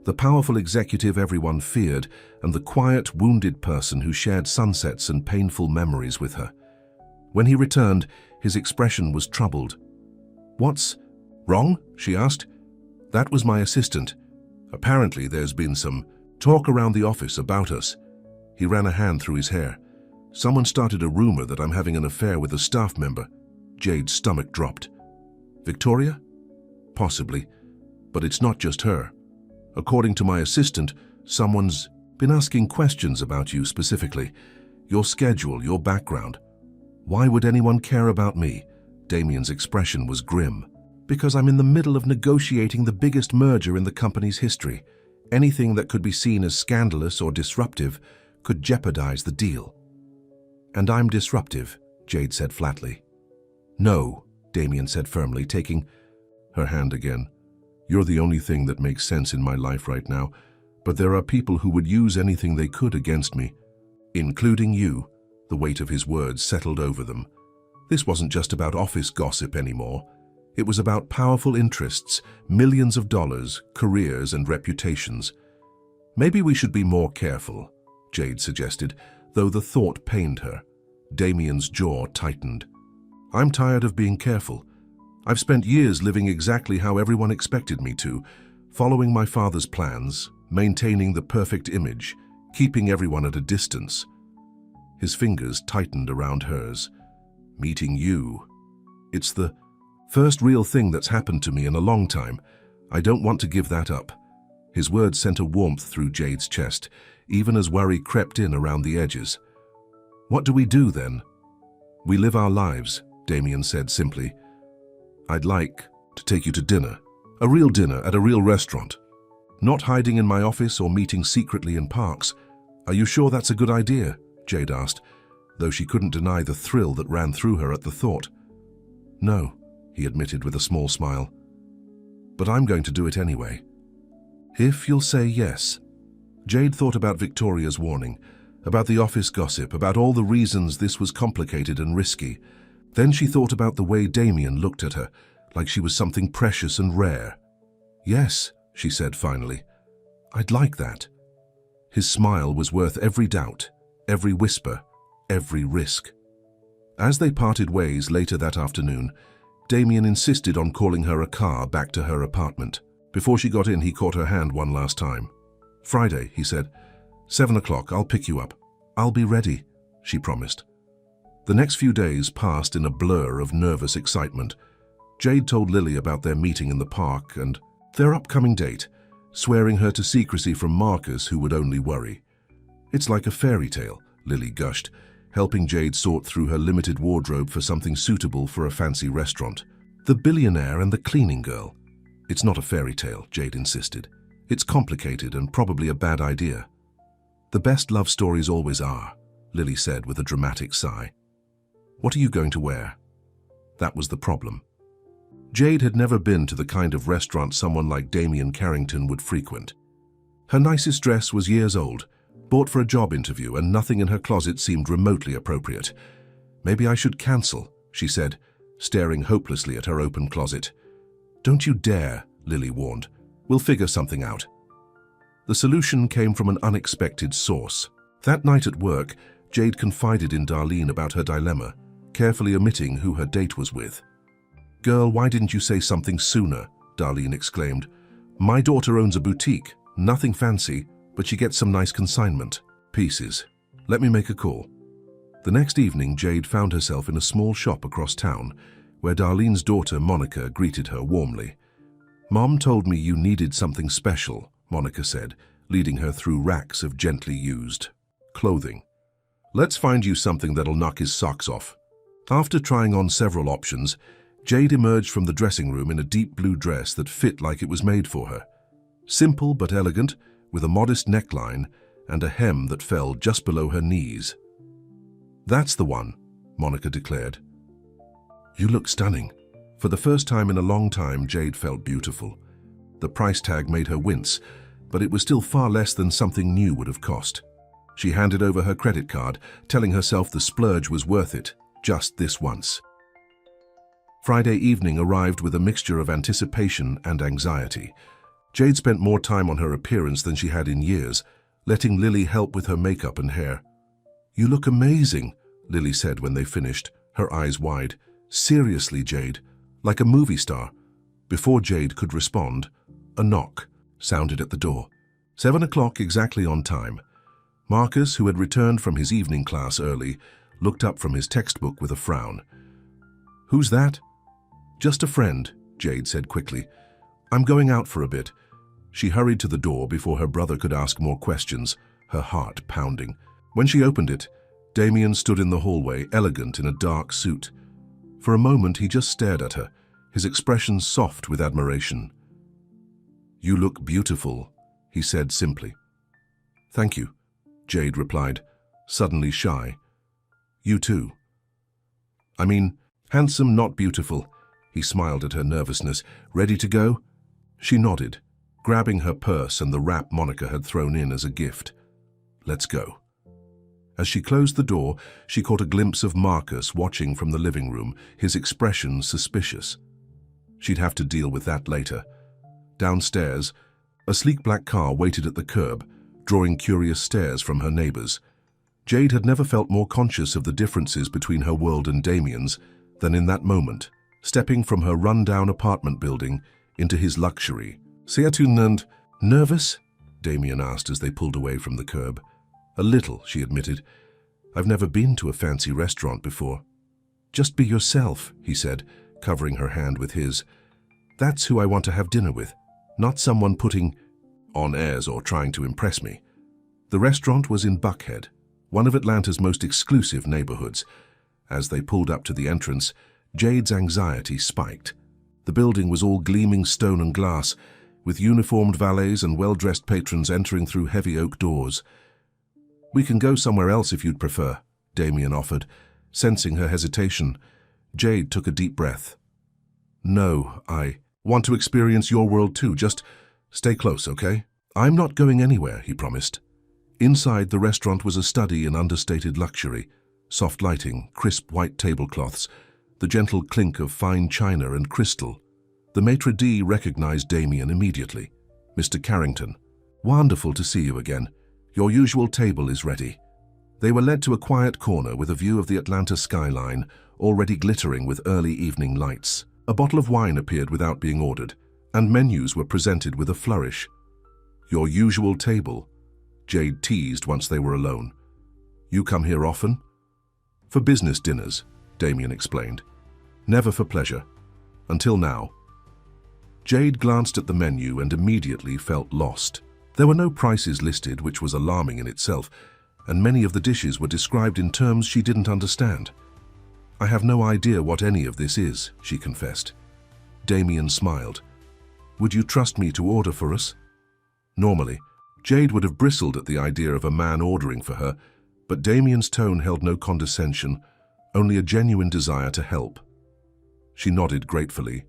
the powerful executive everyone feared, and the quiet, wounded person who shared sunsets and painful memories with her. When he returned, his expression was troubled. "What's wrong?" she asked. "That was my assistant. Apparently there's been some talk around the office about us." He ran a hand through his hair. "Someone started a rumor that I'm having an affair with a staff member." Jade's stomach dropped. "Victoria? Possibly. But it's not just her. According to my assistant, someone's been asking questions about you specifically. Your schedule, your background. Why would anyone care about me?" Damien's expression was grim. "Because I'm in the middle of negotiating the biggest merger in the company's history. Anything that could be seen as scandalous or disruptive could jeopardize the deal." "And I'm disruptive," Jade said flatly. "No," Damien said firmly, taking her hand again. "You're the only thing that makes sense in my life right now, but there are people who would use anything they could against me, including you." The weight of his words settled over them. This wasn't just about office gossip anymore. It was about powerful interests, millions of dollars, careers, and reputations. "Maybe we should be more careful," Jade suggested, though the thought pained her. Damien's jaw tightened. "I'm tired of being careful. I've spent years living exactly how everyone expected me to, following my father's plans, maintaining the perfect image, keeping everyone at a distance." His fingers tightened around hers. "Meeting you. It's the first real thing that's happened to me in a long time. I don't want to give that up." His words sent a warmth through Jade's chest, even as worry crept in around the edges. "What do we do then?" "We live our lives," Damien said simply. "I'd like to take you to dinner. A real dinner at a real restaurant. Not hiding in my office or meeting secretly in parks. Are you sure that's a good idea?" Jade asked, though she couldn't deny the thrill that ran through her at the thought. "No," he admitted with a small smile. "But I'm going to do it anyway. If you'll say yes." Jade thought about Victoria's warning, about the office gossip, about all the reasons this was complicated and risky. Then she thought about the way Damien looked at her, like she was something precious and rare. "Yes," she said finally. "I'd like that." His smile was worth every doubt, every whisper, every risk. As they parted ways later that afternoon, Damien insisted on calling her a car back to her apartment. Before she got in, he caught her hand one last time. "Friday," he said. 7 o'clock, I'll pick you up." "I'll be ready," she promised. The next few days passed in a blur of nervous excitement. Jade told Lily about their meeting in the park and their upcoming date, swearing her to secrecy from Marcus, who would only worry. "It's like a fairy tale," Lily gushed, helping Jade sort through her limited wardrobe for something suitable for a fancy restaurant. "The billionaire and the cleaning girl." "It's not a fairy tale," Jade insisted. "It's complicated and probably a bad idea." "The best love stories always are," Lily said with a dramatic sigh. "What are you going to wear?" That was the problem. Jade had never been to the kind of restaurant someone like Damien Carrington would frequent. Her nicest dress was years old, bought for a job interview, and nothing in her closet seemed remotely appropriate. "Maybe I should cancel," she said, staring hopelessly at her open closet. "Don't you dare," Lily warned. "We'll figure something out." The solution came from an unexpected source. That night at work, Jade confided in Darlene about her dilemma, carefully omitting who her date was with. "Girl, why didn't you say something sooner?" Darlene exclaimed. "My daughter owns a boutique, nothing fancy, but she gets some nice consignment pieces. Let me make a call." The next evening, Jade found herself in a small shop across town, where Darlene's daughter, Monica, greeted her warmly. "Mom told me you needed something special," Monica said, leading her through racks of gently used clothing. "Let's find you something that'll knock his socks off." After trying on several options, Jade emerged from the dressing room in a deep blue dress that fit like it was made for her. Simple but elegant, with a modest neckline and a hem that fell just below her knees. "That's the one," Monica declared. "You look stunning." For the first time in a long time, Jade felt beautiful. The price tag made her wince, but it was still far less than something new would have cost. She handed over her credit card, telling herself the splurge was worth it, just this once. Friday evening arrived with a mixture of anticipation and anxiety. Jade spent more time on her appearance than she had in years, letting Lily help with her makeup and hair. "You look amazing," Lily said when they finished, her eyes wide. "Seriously, Jade, like a movie star." Before Jade could respond, a knock sounded at the door. 7 o'clock exactly on time. Marcus, who had returned from his evening class early, looked up from his textbook with a frown. "Who's that?" "Just a friend," Jade said quickly. "I'm going out for a bit." She hurried to the door before her brother could ask more questions, her heart pounding. When she opened it, Damien stood in the hallway, elegant in a dark suit. For a moment, he just stared at her, his expression soft with admiration. "You look beautiful," he said simply. "Thank you," Jade replied, suddenly shy. "You too." "I mean, handsome, not beautiful." He smiled at her nervousness. "Ready to go?" She nodded, grabbing her purse and the wrap Monica had thrown in as a gift. "Let's go." As she closed the door, she caught a glimpse of Marcus watching from the living room, his expression suspicious. She'd have to deal with that later. Downstairs, a sleek black car waited at the curb, drawing curious stares from her neighbors. Jade had never felt more conscious of the differences between her world and Damien's than in that moment, stepping from her run-down apartment building into his luxury. "See and nervous?" Damien asked as they pulled away from the curb. "A little," she admitted. "I've never been to a fancy restaurant before." "Just be yourself," he said, covering her hand with his. "That's who I want to have dinner with, not someone putting on airs or trying to impress me." The restaurant was in Buckhead, one of Atlanta's most exclusive neighborhoods. As they pulled up to the entrance, Jade's anxiety spiked. The building was all gleaming stone and glass, with uniformed valets and well-dressed patrons entering through heavy oak doors. "We can go somewhere else if you'd prefer," Damien offered. Sensing her hesitation, Jade took a deep breath. "No, I want to experience your world too. Just stay close, okay?" "I'm not going anywhere," he promised. Inside, the restaurant was a study in understated luxury. Soft lighting, crisp white tablecloths, the gentle clink of fine china and crystal. The maitre d' recognized Damien immediately. "Mr. Carrington, wonderful to see you again. Your usual table is ready." They were led to a quiet corner with a view of the Atlanta skyline, already glittering with early evening lights. A bottle of wine appeared without being ordered, and menus were presented with a flourish. "Your usual table," Jade teased once they were alone. "You come here often?" "For business dinners," Damien explained. "Never for pleasure. Until now." Jade glanced at the menu and immediately felt lost. There were no prices listed, which was alarming in itself, and many of the dishes were described in terms she didn't understand. "I have no idea what any of this is," she confessed. Damien smiled. "Would you trust me to order for us?" Normally, Jade would have bristled at the idea of a man ordering for her, but Damien's tone held no condescension, only a genuine desire to help. She nodded gratefully.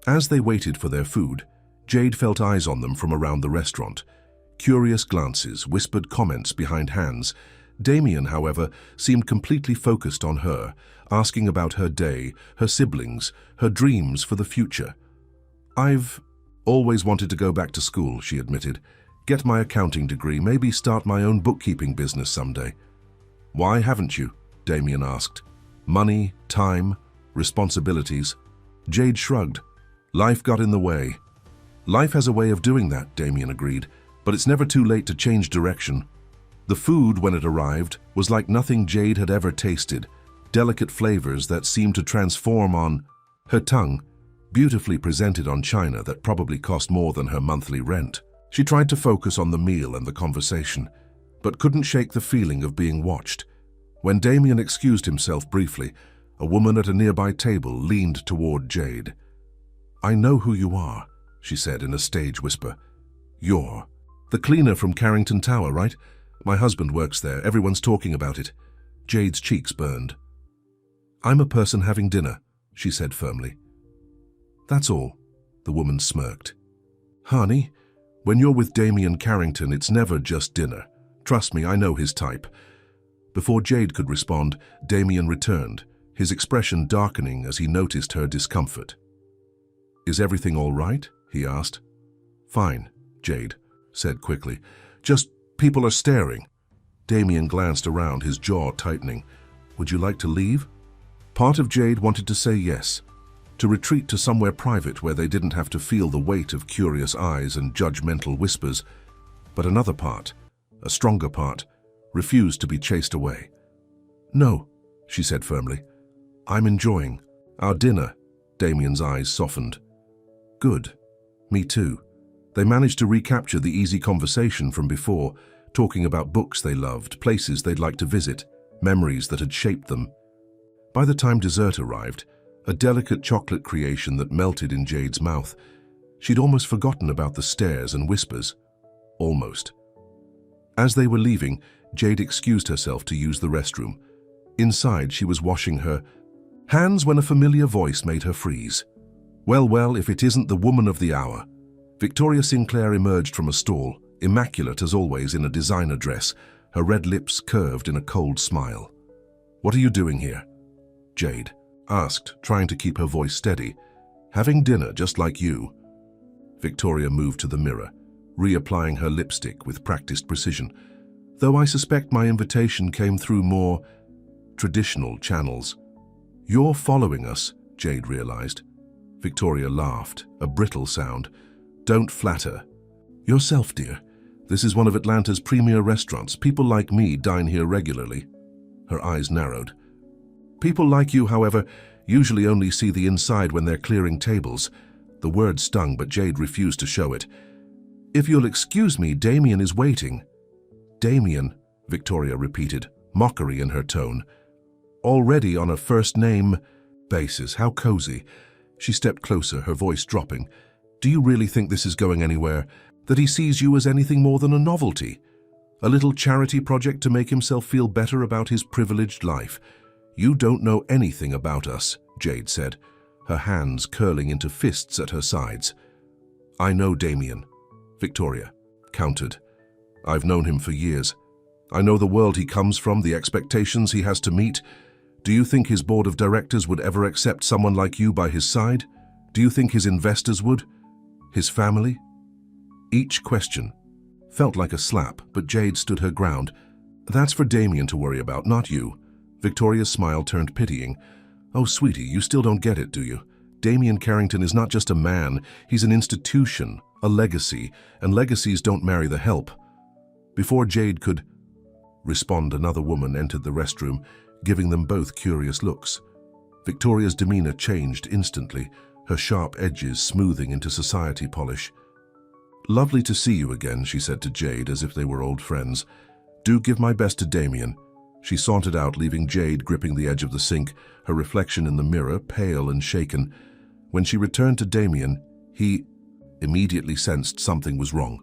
As they waited for their food, Jade felt eyes on them from around the restaurant. Curious glances, whispered comments behind hands. Damien, however, seemed completely focused on her, asking about her day, her siblings, her dreams for the future. "I've always wanted to go back to school," she admitted. "Get my accounting degree, maybe start my own bookkeeping business someday." Why haven't you? Damien asked. Money, time, responsibilities. Jade shrugged. Life got in the way. Life has a way of doing that, Damien agreed, but it's never too late to change direction. The food, when it arrived, was like nothing Jade had ever tasted, delicate flavors that seemed to transform on her tongue, beautifully presented on china that probably cost more than her monthly rent. She tried to focus on the meal and the conversation, but couldn't shake the feeling of being watched. When Damien excused himself briefly, a woman at a nearby table leaned toward Jade. I know who you are, she said in a stage whisper. You're the cleaner from Carrington Tower, right? My husband works there. Everyone's talking about it. Jade's cheeks burned. I'm a person having dinner, she said firmly. That's all, the woman smirked. Honey, when you're with Damien Carrington, it's never just dinner. Trust me, I know his type. Before Jade could respond, Damien returned, his expression darkening as he noticed her discomfort. Is everything all right? He asked. Fine, Jade said quickly. Just people are staring. Damien glanced around, his jaw tightening. Would you like to leave? Part of Jade wanted to say yes, to retreat to somewhere private where they didn't have to feel the weight of curious eyes and judgmental whispers. But another part, a stronger part, refused to be chased away. No, she said firmly. I'm enjoying our dinner. Damien's eyes softened. Good. Me too. They managed to recapture the easy conversation from before, talking about books they loved, places they'd like to visit, memories that had shaped them. By the time dessert arrived, a delicate chocolate creation that melted in Jade's mouth, she'd almost forgotten about the stares and whispers. Almost. As they were leaving, Jade excused herself to use the restroom. Inside, she was washing her hands when a familiar voice made her freeze. Well, if it isn't the woman of the hour. Victoria Sinclair emerged from a stall, immaculate as always in a designer dress, her red lips curved in a cold smile. What are you doing here? Jade asked, trying to keep her voice steady. Having dinner just like you. Victoria moved to the mirror, reapplying her lipstick with practiced precision. Though I suspect my invitation came through more traditional channels. You're following us, Jade realized. Victoria laughed, a brittle sound. Don't flatter. Yourself, dear. This is one of Atlanta's premier restaurants. People like me dine here regularly. Her eyes narrowed. People like you, however, usually only see the inside when they're clearing tables. The word stung, but Jade refused to show it. If you'll excuse me, Damien is waiting. Damien, Victoria repeated, mockery in her tone. Already on a first-name basis. How cozy. She stepped closer, her voice dropping. Do you really think this is going anywhere? That he sees you as anything more than a novelty? A little charity project to make himself feel better about his privileged life? You don't know anything about us, Jade said, her hands curling into fists at her sides. I know Damien, Victoria countered. I've known him for years. I know the world he comes from, the expectations he has to meet. Do you think his board of directors would ever accept someone like you by his side? Do you think his investors would? His family? Each question felt like a slap, but Jade stood her ground. That's for Damien to worry about, not you. Victoria's smile turned pitying. Oh, sweetie, you still don't get it, do you? Damien Carrington is not just a man, he's an institution, a legacy, and legacies don't marry the help. Before Jade could respond, another woman entered the restroom, giving them both curious looks. Victoria's demeanor changed instantly, her sharp edges smoothing into society polish. Lovely to see you again, she said to Jade as if they were old friends. Do give my best to Damien. She sauntered out, leaving Jade gripping the edge of the sink, her reflection in the mirror pale and shaken. When she returned to Damien, he immediately sensed something was wrong.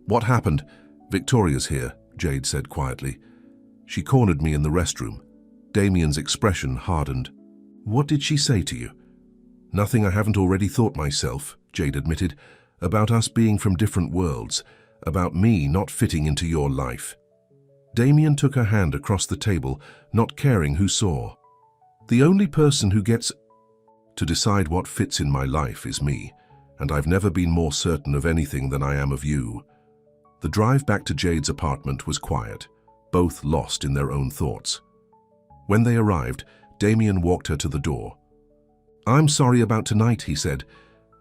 What happened? Victoria's here, Jade said quietly. She cornered me in the restroom. Damien's expression hardened. What did she say to you? Nothing I haven't already thought myself, Jade admitted, about us being from different worlds, about me not fitting into your life. Damien took her hand across the table, not caring who saw. The only person who gets to decide what fits in my life is me, and I've never been more certain of anything than I am of you. The drive back to Jade's apartment was quiet. both lost in their own thoughts. When they arrived, Damien walked her to the door. "I'm sorry about tonight," he said.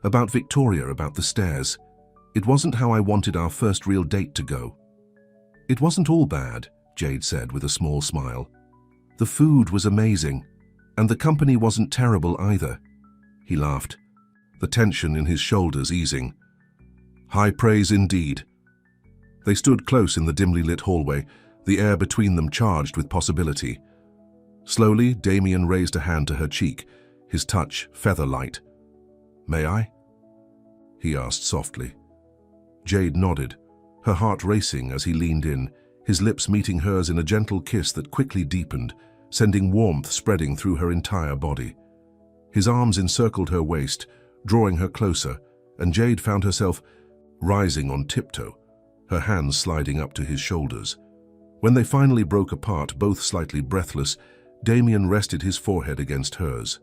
"About Victoria, about the stairs. It wasn't how I wanted our first real date to go." "It wasn't all bad," Jade said with a small smile. "The food was amazing, and the company wasn't terrible either." He laughed, the tension in his shoulders easing. "High praise indeed." They stood close in the dimly lit hallway, the air between them charged with possibility. Slowly, Damien raised a hand to her cheek, his touch feather-light. "May I?" he asked softly. Jade nodded, her heart racing as he leaned in, his lips meeting hers in a gentle kiss that quickly deepened, sending warmth spreading through her entire body. His arms encircled her waist, drawing her closer, and Jade found herself rising on tiptoe, her hands sliding up to his shoulders. When they finally broke apart, both slightly breathless, Damien rested his forehead against hers.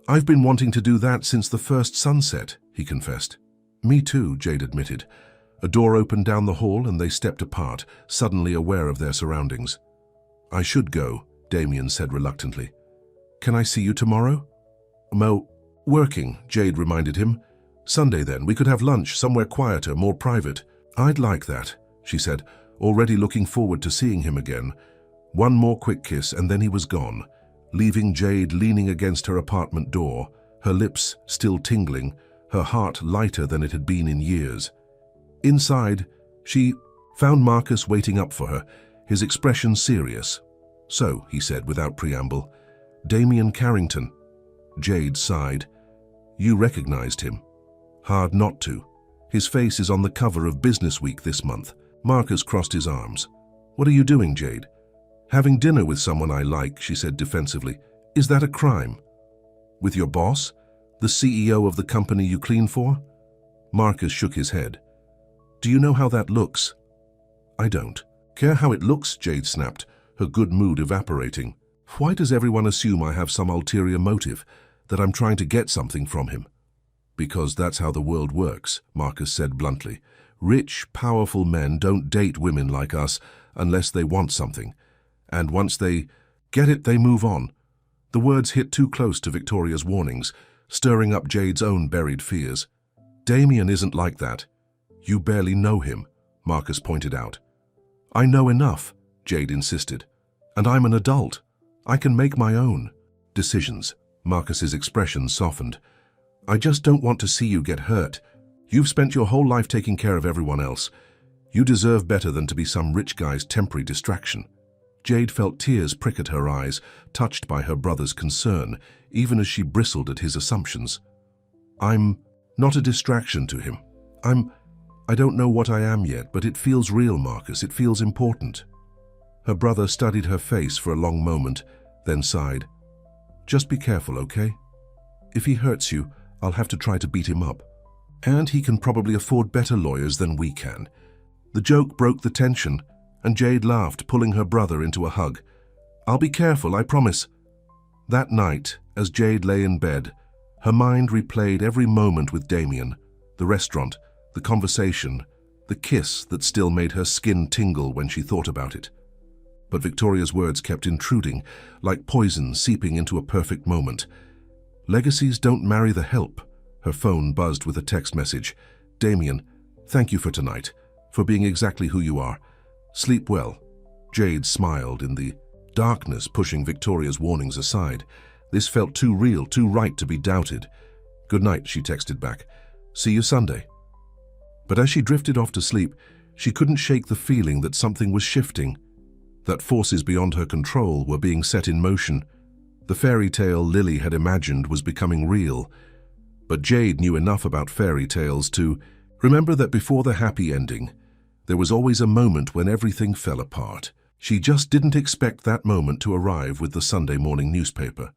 "I've been wanting to do that since the first sunset," he confessed. "Me too," Jade admitted. A door opened down the hall and they stepped apart, suddenly aware of their surroundings. "I should go," Damien said reluctantly. "Can I see you tomorrow?" Working," Jade reminded him. "Sunday then, we could have lunch somewhere quieter, more private." "I'd like that," she said, already looking forward to seeing him again. One more quick kiss and then he was gone, leaving Jade leaning against her apartment door, her lips still tingling, her heart lighter than it had been in years. Inside, she found Marcus waiting up for her, his expression serious. "So," he said without preamble, "Damien Carrington." Jade sighed. "You recognized him." "Hard not to. His face is on the cover of Business Week this month." Marcus crossed his arms. "What are you doing, Jade?" "Having dinner with someone I like," she said defensively. "Is that a crime?" "With your boss? The CEO of the company you clean for?" Marcus shook his head. "Do you know how that looks?" "I don't." "Care how it looks?" Jade snapped, her good mood evaporating. "Why does everyone assume I have some ulterior motive, that I'm trying to get something from him?" "Because that's how the world works," Marcus said bluntly. "Rich, powerful men don't date women like us unless they want something. And once they get it, they move on." The words hit too close to Victoria's warnings, stirring up Jade's own buried fears. "Damien isn't like that." "You barely know him," Marcus pointed out. "I know enough," Jade insisted. "And I'm an adult. I can make my own decisions." Marcus's expression softened. "I just don't want to see you get hurt. You've spent your whole life taking care of everyone else. You deserve better than to be some rich guy's temporary distraction." Jade felt tears prick at her eyes, touched by her brother's concern, even as she bristled at his assumptions. "I'm not a distraction to him. I don't know what I am yet, but it feels real, Marcus. It feels important." Her brother studied her face for a long moment, then sighed. "Just be careful, okay? If he hurts you, I'll have to try to beat him up. And he can probably afford better lawyers than we can." The joke broke the tension, and Jade laughed, pulling her brother into a hug. "I'll be careful, I promise." That night, as Jade lay in bed, her mind replayed every moment with Damien, the restaurant, the conversation, the kiss that still made her skin tingle when she thought about it. But Victoria's words kept intruding, like poison seeping into a perfect moment. "Legacies don't marry the help." Her phone buzzed with a text message. "Damien, thank you for tonight, for being exactly who you are. Sleep well." Jade smiled in the darkness, pushing Victoria's warnings aside. This felt too real, too right to be doubted. "Good night," she texted back. "See you Sunday." But as she drifted off to sleep, she couldn't shake the feeling that something was shifting, that forces beyond her control were being set in motion. The fairy tale Lily had imagined was becoming real. But Jade knew enough about fairy tales to remember that before the happy ending, there was always a moment when everything fell apart. She just didn't expect that moment to arrive with the Sunday morning newspaper.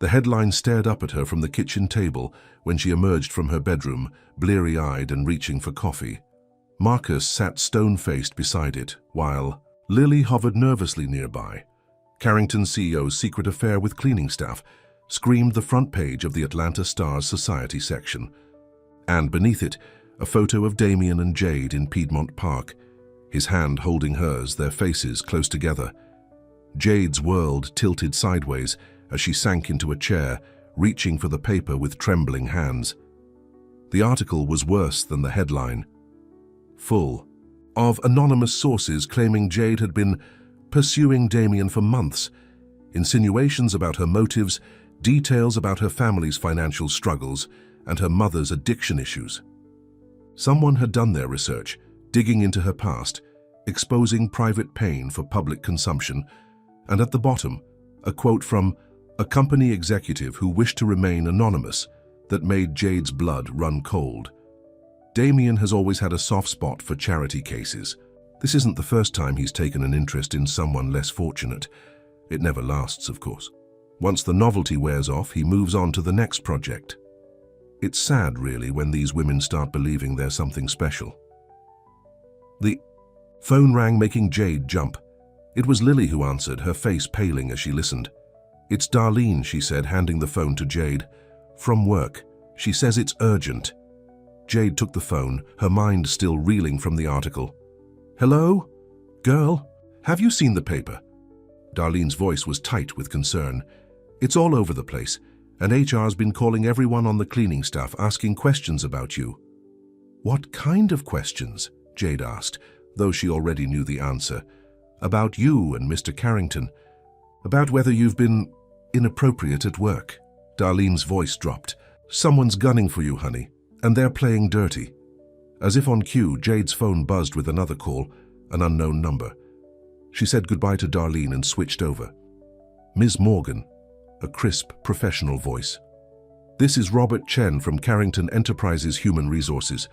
The headline stared up at her from the kitchen table when she emerged from her bedroom, bleary-eyed and reaching for coffee. Marcus sat stone-faced beside it, while Lily hovered nervously nearby. Carrington CEO's secret affair with cleaning staff screamed the front page of the Atlanta Star's Society section. And beneath it, a photo of Damien and Jade in Piedmont Park, his hand holding hers, their faces close together. Jade's world tilted sideways as she sank into a chair, reaching for the paper with trembling hands. The article was worse than the headline. Full of anonymous sources claiming Jade had been pursuing Damien for months, insinuations about her motives, details about her family's financial struggles, and her mother's addiction issues. Someone had done their research, digging into her past, exposing private pain for public consumption, and at the bottom, a quote from a company executive who wished to remain anonymous that made Jade's blood run cold. Damien has always had a soft spot for charity cases. This isn't the first time he's taken an interest in someone less fortunate. It never lasts, of course. Once the novelty wears off, he moves on to the next project. It's sad, really, when these women start believing they're something special. The phone rang, making Jade jump. It was Lily who answered, her face paling as she listened. "It's Darlene," she said, handing the phone to Jade. "From work. She says it's urgent." Jade took the phone, her mind still reeling from the article. "Hello? Girl, have you seen the paper?" Darlene's voice was tight with concern. "It's all over the place, and HR's been calling everyone on the cleaning staff asking questions about you." "What kind of questions?" Jade asked, though she already knew the answer. "About you and Mr. Carrington. About whether you've been inappropriate at work." Darlene's voice dropped. "Someone's gunning for you, honey, and they're playing dirty." As if on cue, Jade's phone buzzed with another call, an unknown number. She said goodbye to Darlene and switched over. "Ms. Morgan," a crisp, professional voice. "This is Robert Chen from Carrington Enterprises Human Resources.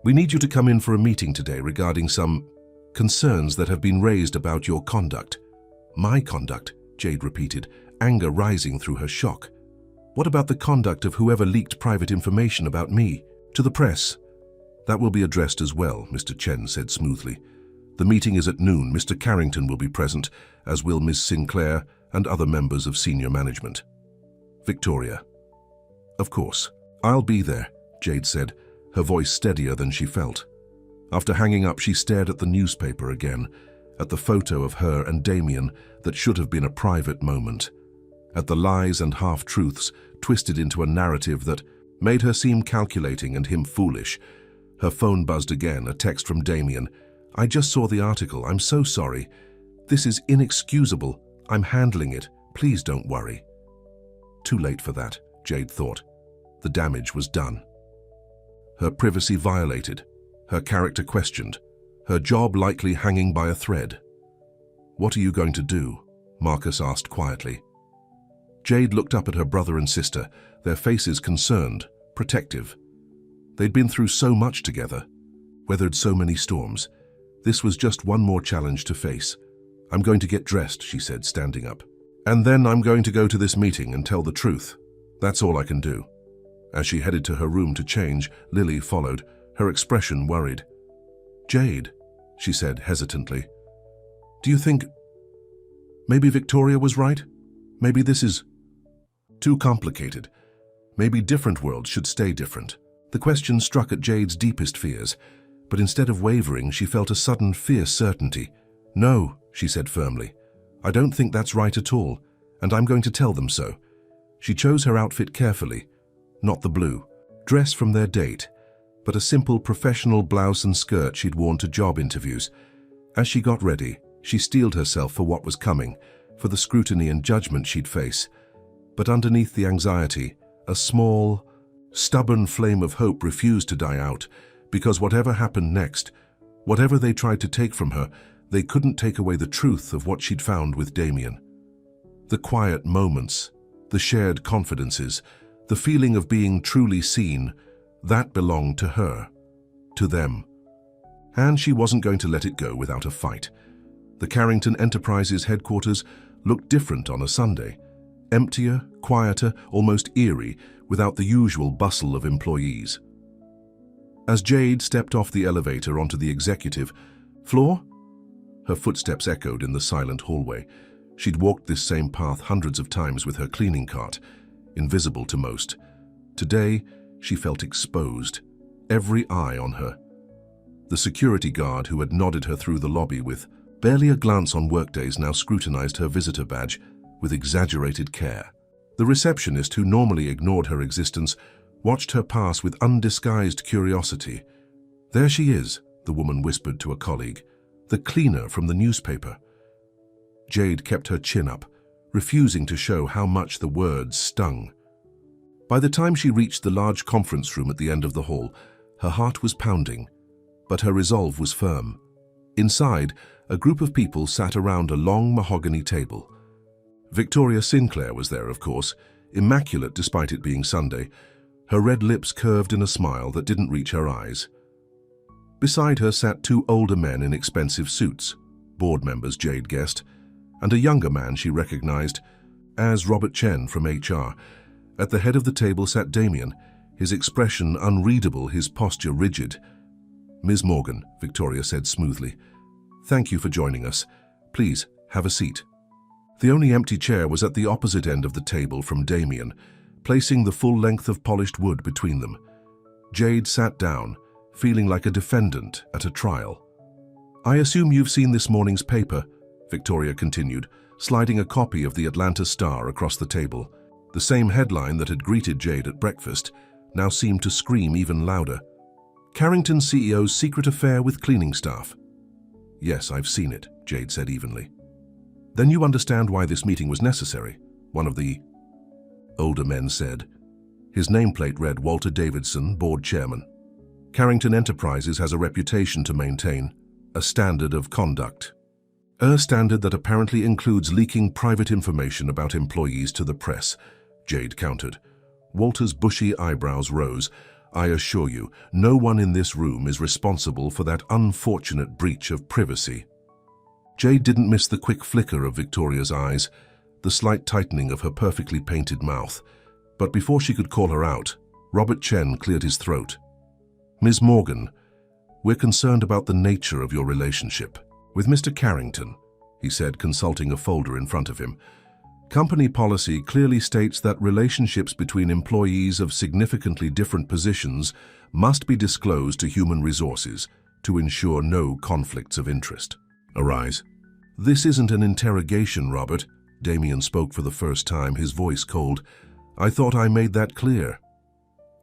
We need you to come in for a meeting today regarding some concerns that have been raised about your conduct." "My conduct?" Jade repeated, anger rising through her shock. "What about the conduct of whoever leaked private information about me to the press?" "That will be addressed as well," Mr. Chen said smoothly. "The meeting is at noon. Mr. Carrington will be present, as will Ms. Sinclair and other members of senior management." Victoria. "Of course. I'll be there," Jade said, her voice steadier than she felt. After hanging up, she stared at the newspaper again, at the photo of her and Damien that should have been a private moment, at the lies and half-truths twisted into a narrative that made her seem calculating and him foolish. Her phone buzzed again, a text from Damien. "I just saw the article. I'm so sorry. This is inexcusable. I'm handling it. Please don't worry." Too late for that, Jade thought. The damage was done. Her privacy violated, her character questioned, her job likely hanging by a thread. "What are you going to do?" Marcus asked quietly. Jade looked up at her brother and sister, their faces concerned, protective. They'd been through so much together, weathered so many storms. This was just one more challenge to face. "I'm going to get dressed," she said, standing up. "And then I'm going to go to this meeting and tell the truth. That's all I can do." As she headed to her room to change, Lily followed, her expression worried. "Jade," she said hesitantly, "do you think maybe Victoria was right? Maybe this is too complicated. Maybe different worlds should stay different." The question struck at Jade's deepest fears, but instead of wavering, she felt a sudden fierce certainty. "No," she said firmly, "I don't think that's right at all, and I'm going to tell them so." She chose her outfit carefully, not the blue dress from their date, but a simple professional blouse and skirt she'd worn to job interviews. As she got ready, she steeled herself for what was coming, for the scrutiny and judgment she'd face. But underneath the anxiety, a small, stubborn flame of hope refused to die out, because whatever happened next, whatever they tried to take from her, they couldn't take away the truth of what she'd found with Damien. The quiet moments, the shared confidences, the feeling of being truly seen, that belonged to her, to them. And she wasn't going to let it go without a fight. The Carrington Enterprises headquarters looked different on a Sunday. Emptier, quieter, almost eerie, without the usual bustle of employees. As Jade stepped off the elevator onto the executive floor, her footsteps echoed in the silent hallway. She'd walked this same path hundreds of times with her cleaning cart, invisible to most. Today, she felt exposed, every eye on her. The security guard who had nodded her through the lobby with barely a glance on workdays now scrutinized her visitor badge with exaggerated care. The receptionist, who normally ignored her existence, watched her pass with undisguised curiosity. "There she is," the woman whispered to a colleague. "The cleaner from the newspaper." Jade kept her chin up, refusing to show how much the words stung. By the time she reached the large conference room at the end of the hall, her heart was pounding, but her resolve was firm. Inside, a group of people sat around a long mahogany table. Victoria Sinclair was there, of course, immaculate despite it being Sunday, her red lips curved in a smile that didn't reach her eyes. Beside her sat two older men in expensive suits, board members Jade guessed, and a younger man she recognized as Robert Chen from HR. At the head of the table sat Damien, his expression unreadable, his posture rigid. "Ms. Morgan," Victoria said smoothly, "thank you for joining us. Please, have a seat." The only empty chair was at the opposite end of the table from Damien, placing the full length of polished wood between them. Jade sat down, feeling like a defendant at a trial. "I assume you've seen this morning's paper," Victoria continued, sliding a copy of the Atlanta Star across the table. The same headline that had greeted Jade at breakfast now seemed to scream even louder. "Carrington CEO's secret affair with cleaning staff." "Yes, I've seen it," Jade said evenly. "Then you understand why this meeting was necessary," one of the older men said. His nameplate read Walter Davidson, board chairman. "Carrington Enterprises has a reputation to maintain, a standard of conduct. A standard that apparently includes leaking private information about employees to the press," Jade countered. Walter's bushy eyebrows rose. "I assure you, no one in this room is responsible for that unfortunate breach of privacy." Jade didn't miss the quick flicker of Victoria's eyes, the slight tightening of her perfectly painted mouth. But before she could call her out, Robert Chen cleared his throat. "Ms. Morgan, we're concerned about the nature of your relationship with Mr. Carrington," he said, consulting a folder in front of him. "Company policy clearly states that relationships between employees of significantly different positions must be disclosed to human resources to ensure no conflicts of interest arise." "This isn't an interrogation, Robert," Damien spoke for the first time, his voice cold. "I thought I made that clear."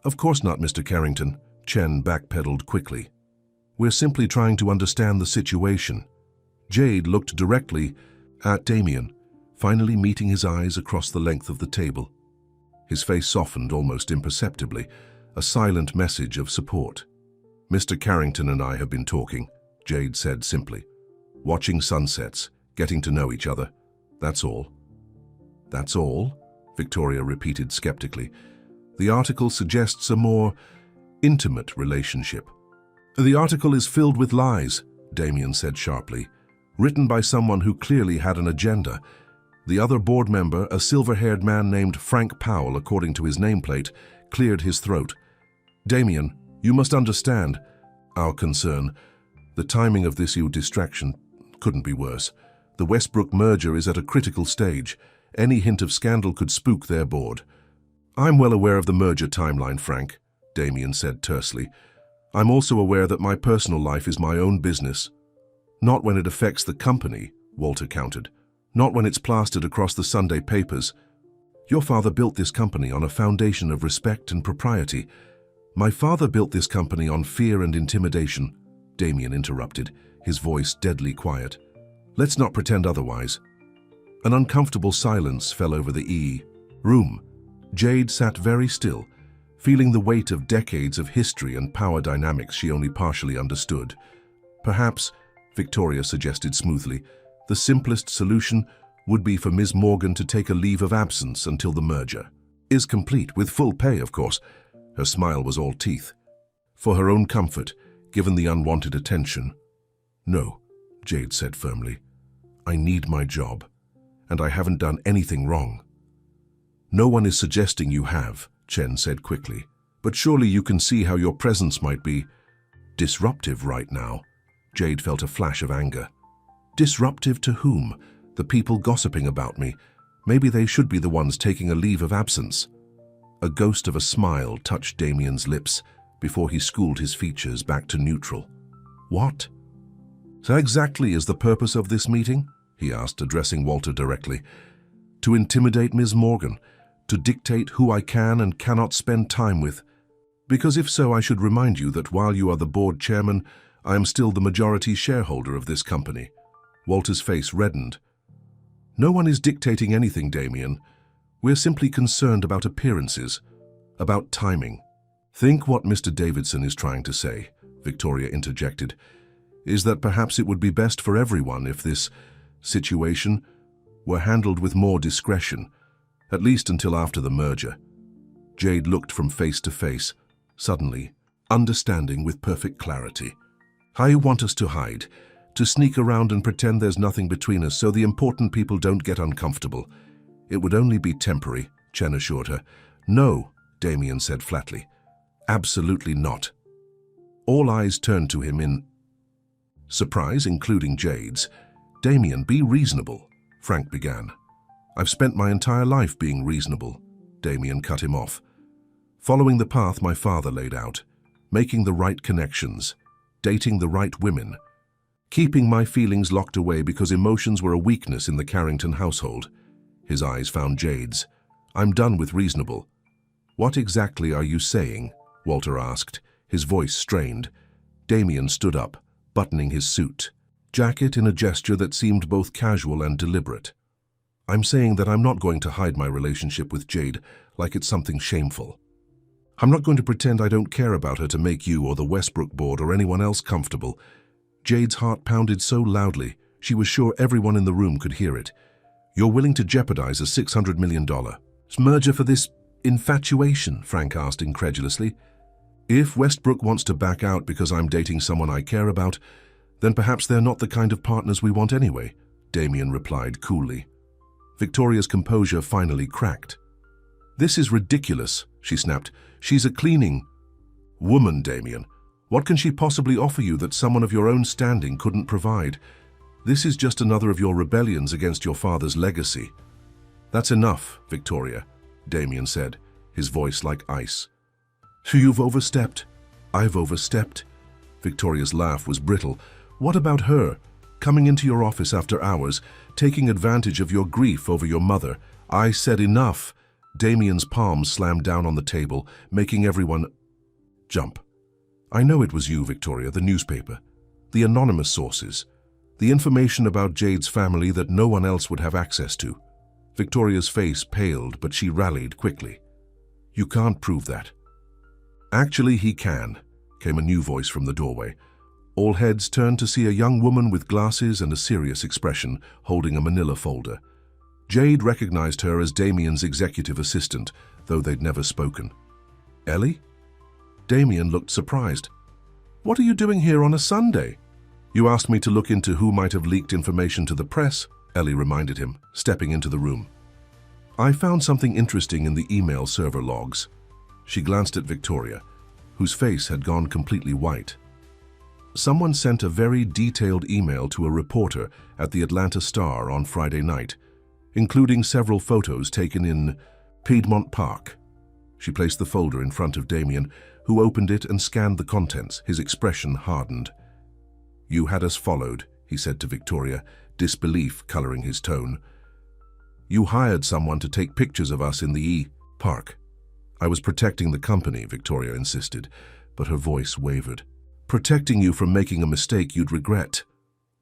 "Of course not, Mr. Carrington," Chen backpedaled quickly. "We're simply trying to understand the situation." Jade looked directly at Damien, finally meeting his eyes across the length of the table. His face softened almost imperceptibly, a silent message of support. "Mr. Carrington and I have been talking," Jade said simply. "Watching sunsets, getting to know each other. That's all." "That's all?" Victoria repeated skeptically. "The article suggests a more intimate relationship." "The article is filled with lies," Damien said sharply, "written by someone who clearly had an agenda." The other board member, a silver-haired man named Frank Powell, according to his nameplate, cleared his throat. "Damien, you must understand our concern. The timing of this distraction couldn't be worse. The Westbrook merger is at a critical stage. Any hint of scandal could spook their board." "I'm well aware of the merger timeline, Frank," Damien said tersely. "I'm also aware that my personal life is my own business." "Not when it affects the company," Walter countered. "Not when it's plastered across the Sunday papers. Your father built this company on a foundation of respect and propriety. My father built this company on fear and intimidation," Damien interrupted, his voice deadly quiet. "Let's not pretend otherwise." An uncomfortable silence fell over the room. Jade sat very still, feeling the weight of decades of history and power dynamics she only partially understood. "Perhaps," Victoria suggested smoothly, "the simplest solution would be for Ms. Morgan to take a leave of absence until the merger is complete, with full pay, of course." Her smile was all teeth. "For her own comfort, given the unwanted attention." "No," Jade said firmly. "I need my job, and I haven't done anything wrong." "No one is suggesting you have," Chen said quickly. "But surely you can see how your presence might be disruptive right now." Jade felt a flash of anger. "Disruptive to whom? The people gossiping about me. Maybe they should be the ones taking a leave of absence." A ghost of a smile touched Damien's lips before he schooled his features back to neutral. What? So exactly is the purpose of this meeting? He asked, addressing Walter directly. To intimidate Ms. Morgan, to dictate who I can and cannot spend time with. Because if so, I should remind you that while you are the board chairman, I am still the majority shareholder of this company. Walter's face reddened. No one is dictating anything, Damien. We're simply concerned about appearances, about timing. Think what Mr. Davidson is trying to say, Victoria interjected, is that perhaps it would be best for everyone if this situation were handled with more discretion, at least until after the merger. Jade looked from face to face, suddenly, understanding with perfect clarity. How you want us to hide, to sneak around and pretend there's nothing between us so the important people don't get uncomfortable. It would only be temporary, Chen assured her. No, Damien said flatly. Absolutely not. All eyes turned to him in surprise, including Jade's. Damien, be reasonable, Frank began. I've spent my entire life being reasonable, Damien cut him off. Following the path my father laid out, making the right connections, dating the right women, keeping my feelings locked away because emotions were a weakness in the Carrington household. His eyes found Jade's. I'm done with reasonable. What exactly are you saying? Walter asked, his voice strained. Damien stood up, buttoning his suit jacket in a gesture that seemed both casual and deliberate. I'm saying that I'm not going to hide my relationship with Jade like it's something shameful. I'm not going to pretend I don't care about her to make you or the Westbrook board or anyone else comfortable. Jade's heart pounded so loudly, she was sure everyone in the room could hear it. You're willing to jeopardize a $600 million merger for this infatuation? Frank asked incredulously. If Westbrook wants to back out because I'm dating someone I care about, then perhaps they're not the kind of partners we want anyway, Damien replied coolly. Victoria's composure finally cracked. This is ridiculous, she snapped. She's a cleaning woman, Damien. What can she possibly offer you that someone of your own standing couldn't provide? This is just another of your rebellions against your father's legacy. That's enough, Victoria, Damien said, his voice like ice. You've overstepped. I've overstepped. Victoria's laugh was brittle. What about her? Coming into your office after hours, taking advantage of your grief over your mother. I said enough. Damien's palms slammed down on the table, making everyone jump. I know it was you, Victoria, the newspaper, the anonymous sources, the information about Jade's family that no one else would have access to. Victoria's face paled, but she rallied quickly. You can't prove that. Actually, he can, came a new voice from the doorway. All heads turned to see a young woman with glasses and a serious expression, holding a manila folder. Jade recognized her as Damien's executive assistant, though they'd never spoken. Ellie? Damien looked surprised. What are you doing here on a Sunday? You asked me to look into who might have leaked information to the press, Ellie reminded him, stepping into the room. I found something interesting in the email server logs. She glanced at Victoria, whose face had gone completely white. Someone sent a very detailed email to a reporter at the Atlanta Star on Friday night, including several photos taken in Piedmont Park. She placed the folder in front of Damien, who opened it and scanned the contents, his expression hardened. You had us followed, he said to Victoria, disbelief coloring his tone. You hired someone to take pictures of us in the park. I was protecting the company, Victoria insisted, but her voice wavered. Protecting you from making a mistake you'd regret.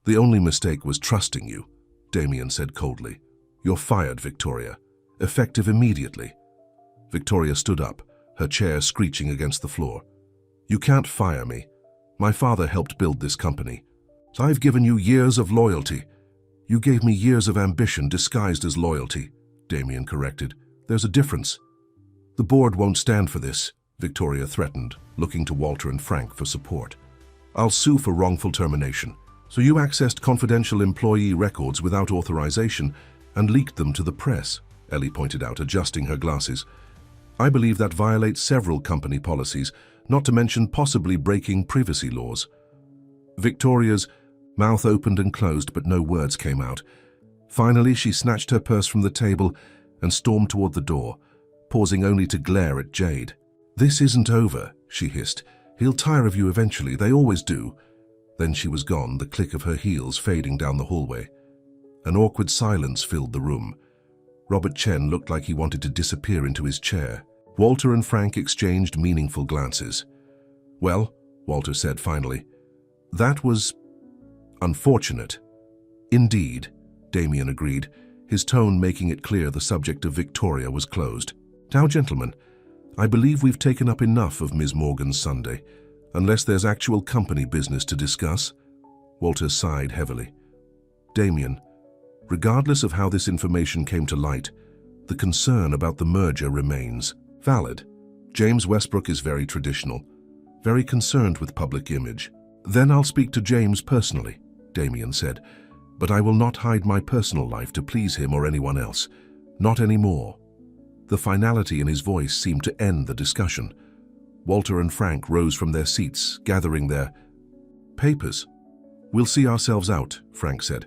The only mistake was trusting you, Damien said coldly. You're fired, Victoria. Effective immediately. Victoria stood up, her chair screeching against the floor. You can't fire me. My father helped build this company. So I've given you years of loyalty. You gave me years of ambition disguised as loyalty, Damien corrected. There's a difference. The board won't stand for this, Victoria threatened, looking to Walter and Frank for support. I'll sue for wrongful termination. So you accessed confidential employee records without authorization and leaked them to the press, Ellie pointed out, adjusting her glasses. I believe that violates several company policies, not to mention possibly breaking privacy laws. Victoria's mouth opened and closed, but no words came out. Finally, she snatched her purse from the table and stormed toward the door, pausing only to glare at Jade. This isn't over, she hissed. He'll tire of you eventually, they always do. Then she was gone, the click of her heels fading down the hallway. An awkward silence filled the room. Robert Chen looked like he wanted to disappear into his chair. Walter and Frank exchanged meaningful glances. "Well," Walter said finally, "that was unfortunate." "Indeed," Damien agreed, his tone making it clear the subject of Victoria was closed. "Now, gentlemen, I believe we've taken up enough of Ms. Morgan's Sunday, unless there's actual company business to discuss." Walter sighed heavily. "Damien, regardless of how this information came to light, the concern about the merger remains valid. James Westbrook is very traditional, very concerned with public image." "Then I'll speak to James personally," Damien said, "but I will not hide my personal life to please him or anyone else. Not anymore." The finality in his voice seemed to end the discussion. Walter and Frank rose from their seats, gathering their papers. "We'll see ourselves out," Frank said.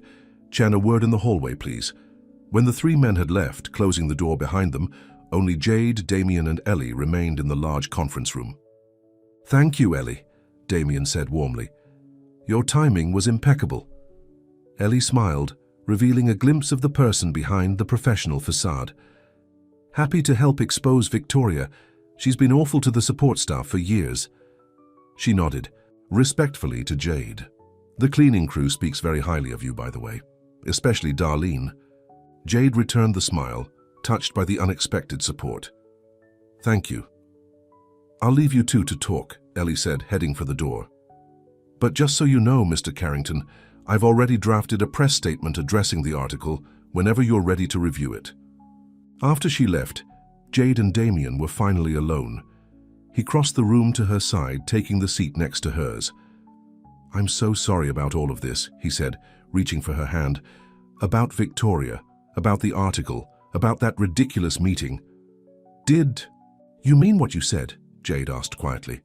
"Chen, a word in the hallway, please." When the three men had left, closing the door behind them, only Jade, Damien, and Ellie remained in the large conference room. "Thank you, Ellie," Damien said warmly. "Your timing was impeccable." Ellie smiled, revealing a glimpse of the person behind the professional facade. "Happy to help expose Victoria. She's been awful to the support staff for years." She nodded, respectfully to Jade. "The cleaning crew speaks very highly of you, by the way, especially Darlene." Jade returned the smile, touched by the unexpected support. "Thank you." "I'll leave you two to talk," Ellie said, heading for the door. "But just so you know, Mr. Carrington, I've already drafted a press statement addressing the article whenever you're ready to review it." After she left, Jade and Damien were finally alone. He crossed the room to her side, taking the seat next to hers. "I'm so sorry about all of this," he said, reaching for her hand. "About Victoria, about the article, about that ridiculous meeting." "Did you mean what you said?" Jade asked quietly.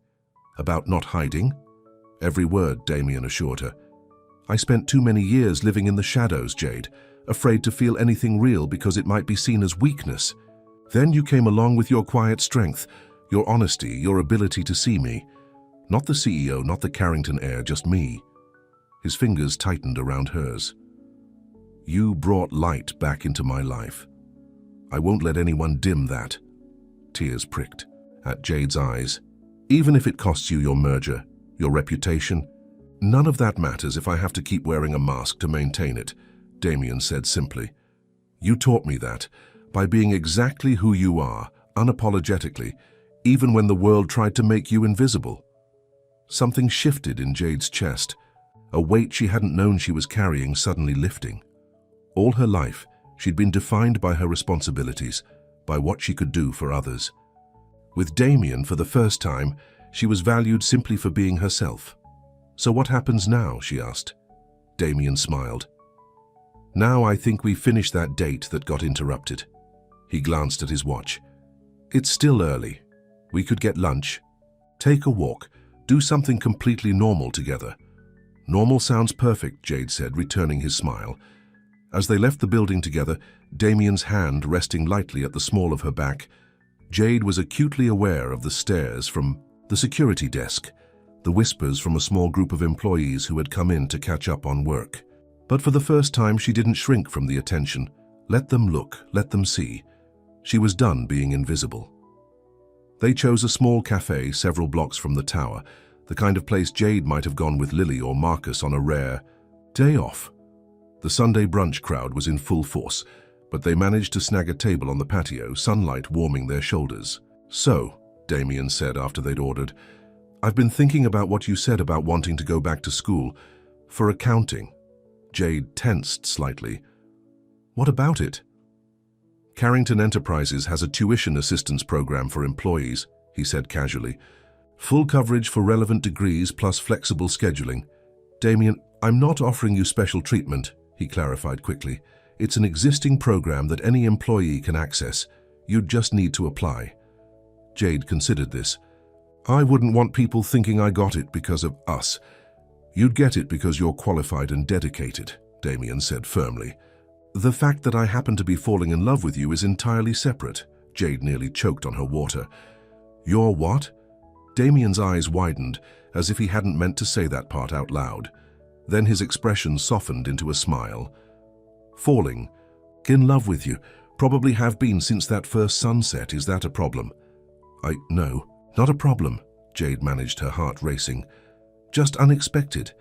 "About not hiding?" "Every word," Damien assured her. "I spent too many years living in the shadows, Jade, afraid to feel anything real because it might be seen as weakness. Then you came along with your quiet strength, your honesty, your ability to see me. Not the CEO, not the Carrington heir, just me." His fingers tightened around hers. "You brought light back into my life. I won't let anyone dim that." Tears pricked at Jade's eyes. "Even if it costs you your merger, your reputation?" "None of that matters if I have to keep wearing a mask to maintain it," Damien said simply. "You taught me that, by being exactly who you are, unapologetically, even when the world tried to make you invisible." Something shifted in Jade's chest, a weight she hadn't known she was carrying suddenly lifting. All her life, she'd been defined by her responsibilities, by what she could do for others. With Damien, for the first time, she was valued simply for being herself. "So what happens now?" she asked. Damien smiled. "Now I think we finished that date that got interrupted." He glanced at his watch. "It's still early. We could get lunch, take a walk, do something completely normal together." "Normal sounds perfect," Jade said, returning his smile. As they left the building together, Damien's hand resting lightly at the small of her back, Jade was acutely aware of the stares from the security desk, the whispers from a small group of employees who had come in to catch up on work. But for the first time, she didn't shrink from the attention. Let them look, let them see. She was done being invisible. They chose a small cafe several blocks from the tower, the kind of place Jade might have gone with Lily or Marcus on a rare day off. The Sunday brunch crowd was in full force, but they managed to snag a table on the patio, sunlight warming their shoulders. "So," Damien said after they'd ordered, "I've been thinking about what you said about wanting to go back to school for accounting." Jade tensed slightly. "What about it?" "Carrington Enterprises has a tuition assistance program for employees," he said casually. "Full coverage for relevant degrees plus flexible scheduling." "Damien, I'm not offering you special treatment," he clarified quickly. "It's an existing program that any employee can access. You'd just need to apply." Jade considered this. "I wouldn't want people thinking I got it because of us. You'd get it because you're qualified and dedicated," Damien said firmly. "The fact that I happen to be falling in love with you is entirely separate." Jade nearly choked on her water. "You're what?" Damien's eyes widened, as if he hadn't meant to say that part out loud. Then his expression softened into a smile. Falling. In love with you. Probably have been since that first sunset. Is that a problem? No, not a problem, Jade managed, her heart racing. Just unexpected,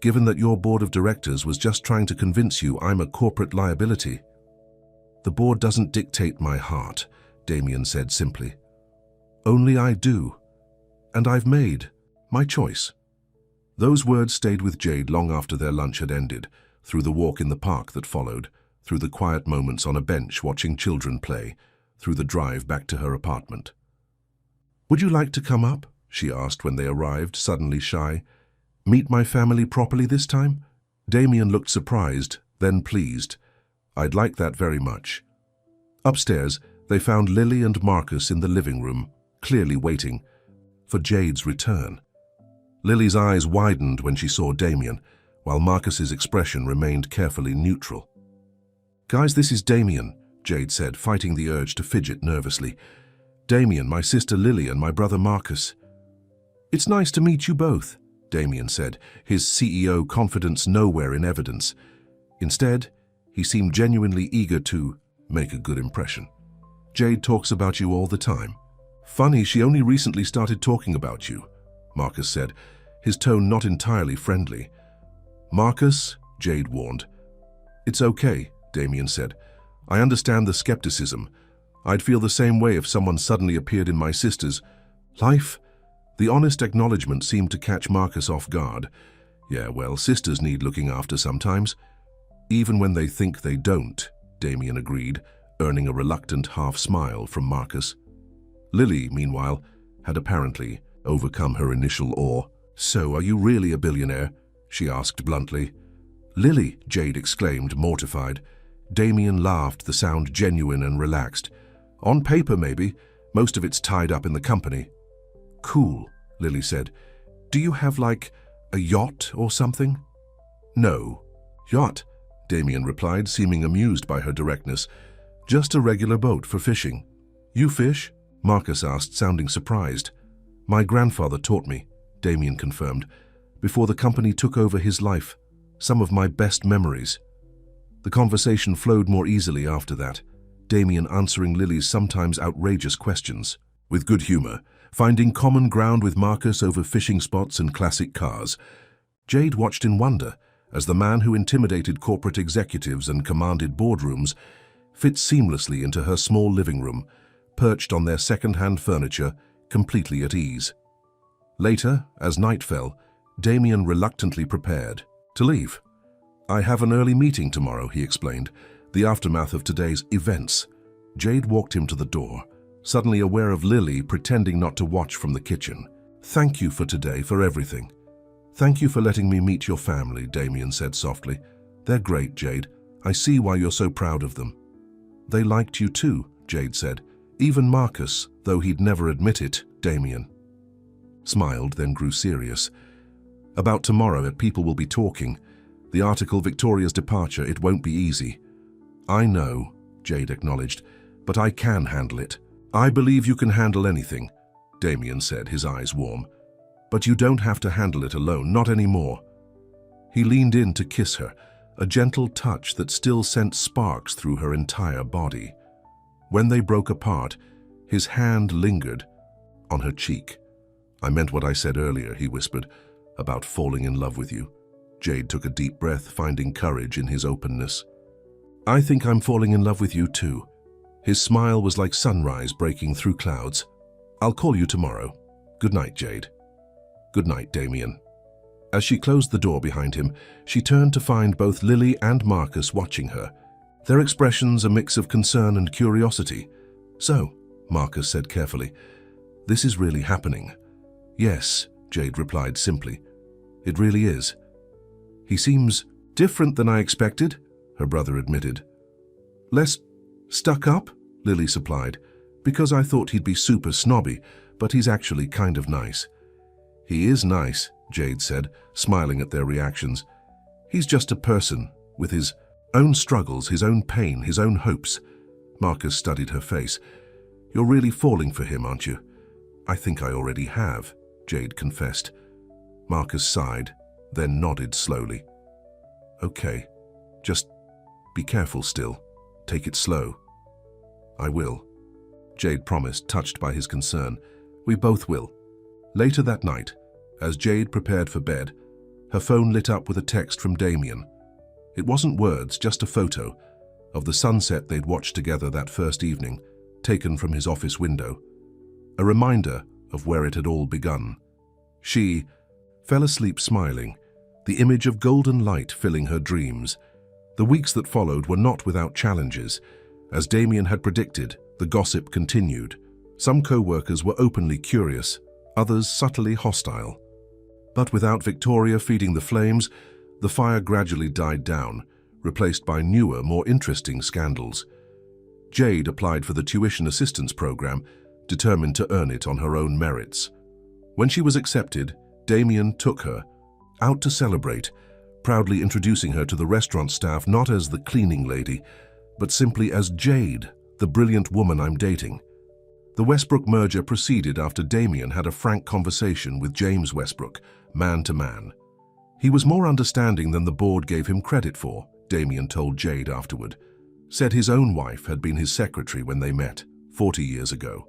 given that your board of directors was just trying to convince you I'm a corporate liability. The board doesn't dictate my heart, Damien said simply. Only I do. And I've made my choice. Those words stayed with Jade long after their lunch had ended, through the walk in the park that followed, through the quiet moments on a bench watching children play, through the drive back to her apartment. Would you like to come up? She asked when they arrived, suddenly shy. Meet my family properly this time? Damien looked surprised, then pleased. I'd like that very much. Upstairs, they found Lily and Marcus in the living room, clearly waiting for Jade's return. Lily's eyes widened when she saw Damien, while Marcus's expression remained carefully neutral. Guys, this is Damien, Jade said, fighting the urge to fidget nervously. Damien, my sister Lily, and my brother Marcus. It's nice to meet you both, Damien said, his CEO confidence nowhere in evidence. Instead, he seemed genuinely eager to make a good impression. Jade talks about you all the time. Funny, she only recently started talking about you, Marcus said, his tone not entirely friendly. Marcus, Jade warned. It's okay, Damien said. I understand the skepticism. I'd feel the same way if someone suddenly appeared in my sister's life. The honest acknowledgement seemed to catch Marcus off guard. Yeah, well, sisters need looking after sometimes. Even when they think they don't, Damien agreed, earning a reluctant half-smile from Marcus. Lily, meanwhile, had apparently overcome her initial awe. So, are you really a billionaire? She asked bluntly. Lily, Jade exclaimed, mortified. Damien laughed, the sound genuine and relaxed. On paper, maybe. Most of it's tied up in the company. Cool, Lily said. Do you have, like, a yacht or something? No. Yacht, Damien replied, seeming amused by her directness. Just a regular boat for fishing. You fish? Marcus asked, sounding surprised. My grandfather taught me, Damien confirmed, before the company took over his life. Some of my best memories. The conversation flowed more easily after that, Damien answering Lily's sometimes outrageous questions with good humor, finding common ground with Marcus over fishing spots and classic cars. Jade watched in wonder as the man who intimidated corporate executives and commanded boardrooms fit seamlessly into her small living room, perched on their second-hand furniture, completely at ease. Later, as night fell, Damien reluctantly prepared to leave. I have an early meeting tomorrow, he explained, the aftermath of today's events. Jade walked him to the door, suddenly aware of Lily pretending not to watch from the kitchen. Thank you for today, for everything. Thank you for letting me meet your family, Damien said softly. They're great, Jade. I see why you're so proud of them. They liked you too, Jade said. Even Marcus, though he'd never admit it, Damien smiled, then grew serious. About tomorrow, that people will be talking. The article, Victoria's departure, it won't be easy. I know, Jade acknowledged, but I can handle it. I believe you can handle anything, Damien said, his eyes warm. But you don't have to handle it alone, not anymore. He leaned in to kiss her, a gentle touch that still sent sparks through her entire body. When they broke apart, his hand lingered on her cheek. I meant what I said earlier, he whispered, about falling in love with you. Jade took a deep breath, finding courage in his openness. I think I'm falling in love with you too. His smile was like sunrise breaking through clouds. I'll call you tomorrow. Good night, Jade. Good night, Damien. As she closed the door behind him, she turned to find both Lily and Marcus watching her, their expressions a mix of concern and curiosity. So, Marcus said carefully, this is really happening. Yes, Jade replied simply. It really is. He seems different than I expected, her brother admitted. Less stuck up, Lily supplied, because I thought he'd be super snobby, but he's actually kind of nice. He is nice, Jade said, smiling at their reactions. He's just a person, with his own struggles, his own pain, his own hopes. Marcus studied her face. You're really falling for him, aren't you? I think I already have, Jade confessed. Marcus sighed, then nodded slowly. Okay, just be careful still. Take it slow. I will, Jade promised, touched by his concern. We both will. Later that night, as Jade prepared for bed, her phone lit up with a text from Damien. It wasn't words, just a photo of the sunset they'd watched together that first evening, taken from his office window. A reminder of where it had all begun. She fell asleep smiling, the image of golden light filling her dreams. The weeks that followed were not without challenges. As Damien had predicted, the gossip continued. Some co-workers were openly curious, others subtly hostile. But without Victoria feeding the flames, the fire gradually died down, replaced by newer, more interesting scandals. Jade applied for the tuition assistance program, determined to earn it on her own merits. When she was accepted, Damien took her out to celebrate, proudly introducing her to the restaurant staff not as the cleaning lady, but simply as Jade, the brilliant woman I'm dating. The Westbrook merger proceeded after Damien had a frank conversation with James Westbrook, man to man. He was more understanding than the board gave him credit for, Damien told Jade afterward. Said his own wife had been his secretary when they met, 40 years ago.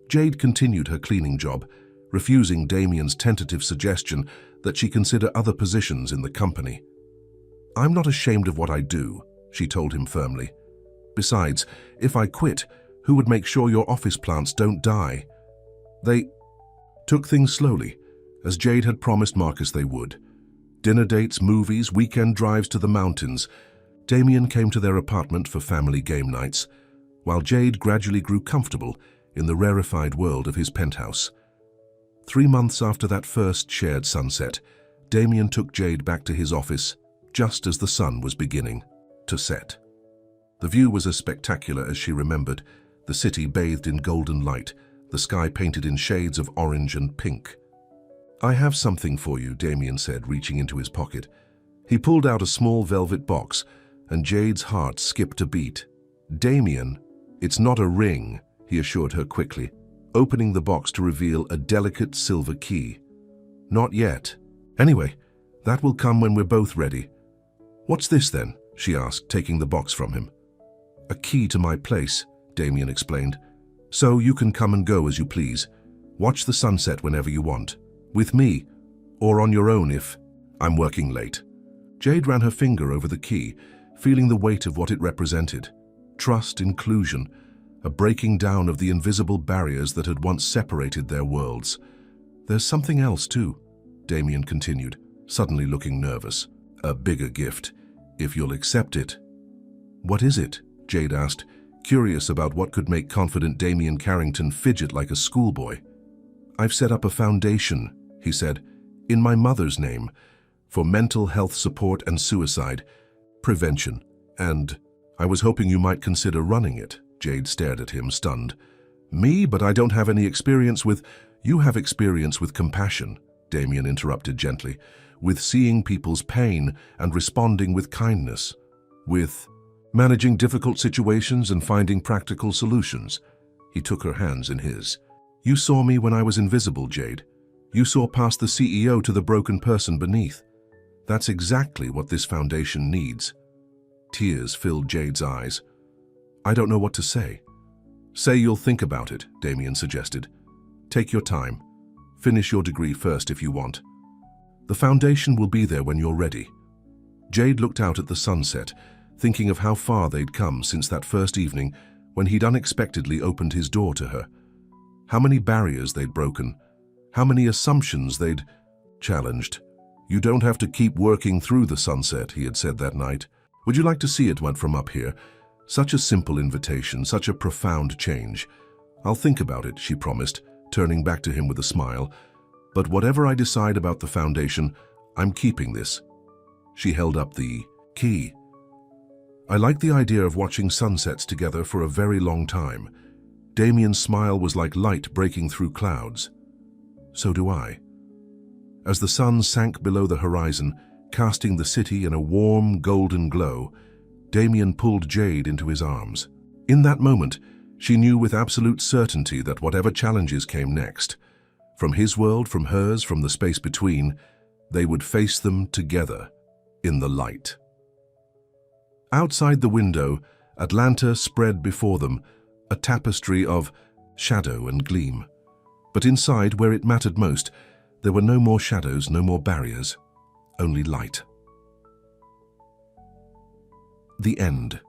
Jade continued her cleaning job, refusing Damien's tentative suggestion that she consider other positions in the company. I'm not ashamed of what I do, she told him firmly. Besides, if I quit, who would make sure your office plants don't die? They took things slowly, as Jade had promised Marcus they would. Dinner dates, movies, weekend drives to the mountains. Damien came to their apartment for family game nights, while Jade gradually grew comfortable in the rarefied world of his penthouse. 3 months after that first shared sunset, Damien took Jade back to his office, just as the sun was beginning to set. The view was as spectacular as she remembered, the city bathed in golden light, the sky painted in shades of orange and pink. I have something for you, Damien said, reaching into his pocket. He pulled out a small velvet box, and Jade's heart skipped a beat. Damien, it's not a ring, he assured her quickly, opening the box to reveal a delicate silver key. Not yet. Anyway, that will come when we're both ready. What's this then? She asked, taking the box from him. A key to my place, Damien explained. So you can come and go as you please. Watch the sunset whenever you want. With me, or on your own if I'm working late. Jade ran her finger over the key, feeling the weight of what it represented. Trust, inclusion, a breaking down of the invisible barriers that had once separated their worlds. There's something else too, Damien continued, suddenly looking nervous. A bigger gift, if you'll accept it. What is it? Jade asked, curious about what could make confident Damien Carrington fidget like a schoolboy. I've set up a foundation, he said, in my mother's name, for mental health support and suicide prevention, and I was hoping you might consider running it. Jade stared at him, stunned. Me? But I don't have any experience with... You have experience with compassion, Damien interrupted gently, with seeing people's pain and responding with kindness, with managing difficult situations and finding practical solutions. He took her hands in his. You saw me when I was invisible, Jade. You saw past the CEO to the broken person beneath. That's exactly what this foundation needs. Tears filled Jade's eyes. I don't know what to say. Say you'll think about it, Damien suggested. Take your time. Finish your degree first if you want. The foundation will be there when you're ready. Jade looked out at the sunset, thinking of how far they'd come since that first evening when he'd unexpectedly opened his door to her. How many barriers they'd broken, how many assumptions they'd challenged. You don't have to keep working through the sunset, he had said that night. Would you like to see it from up here? Such a simple invitation, such a profound change. I'll think about it, she promised, turning back to him with a smile. But whatever I decide about the foundation, I'm keeping this. She held up the key. I like the idea of watching sunsets together for a very long time. Damien's smile was like light breaking through clouds. So do I. As the sun sank below the horizon, casting the city in a warm, golden glow, Damien pulled Jade into his arms. In that moment, she knew with absolute certainty that whatever challenges came next, From his world, from hers, from the space between, they would face them together in the light. Outside the window, Atlanta spread before them, a tapestry of shadow and gleam. But inside, where it mattered most, there were no more shadows, no more barriers, only light. The end.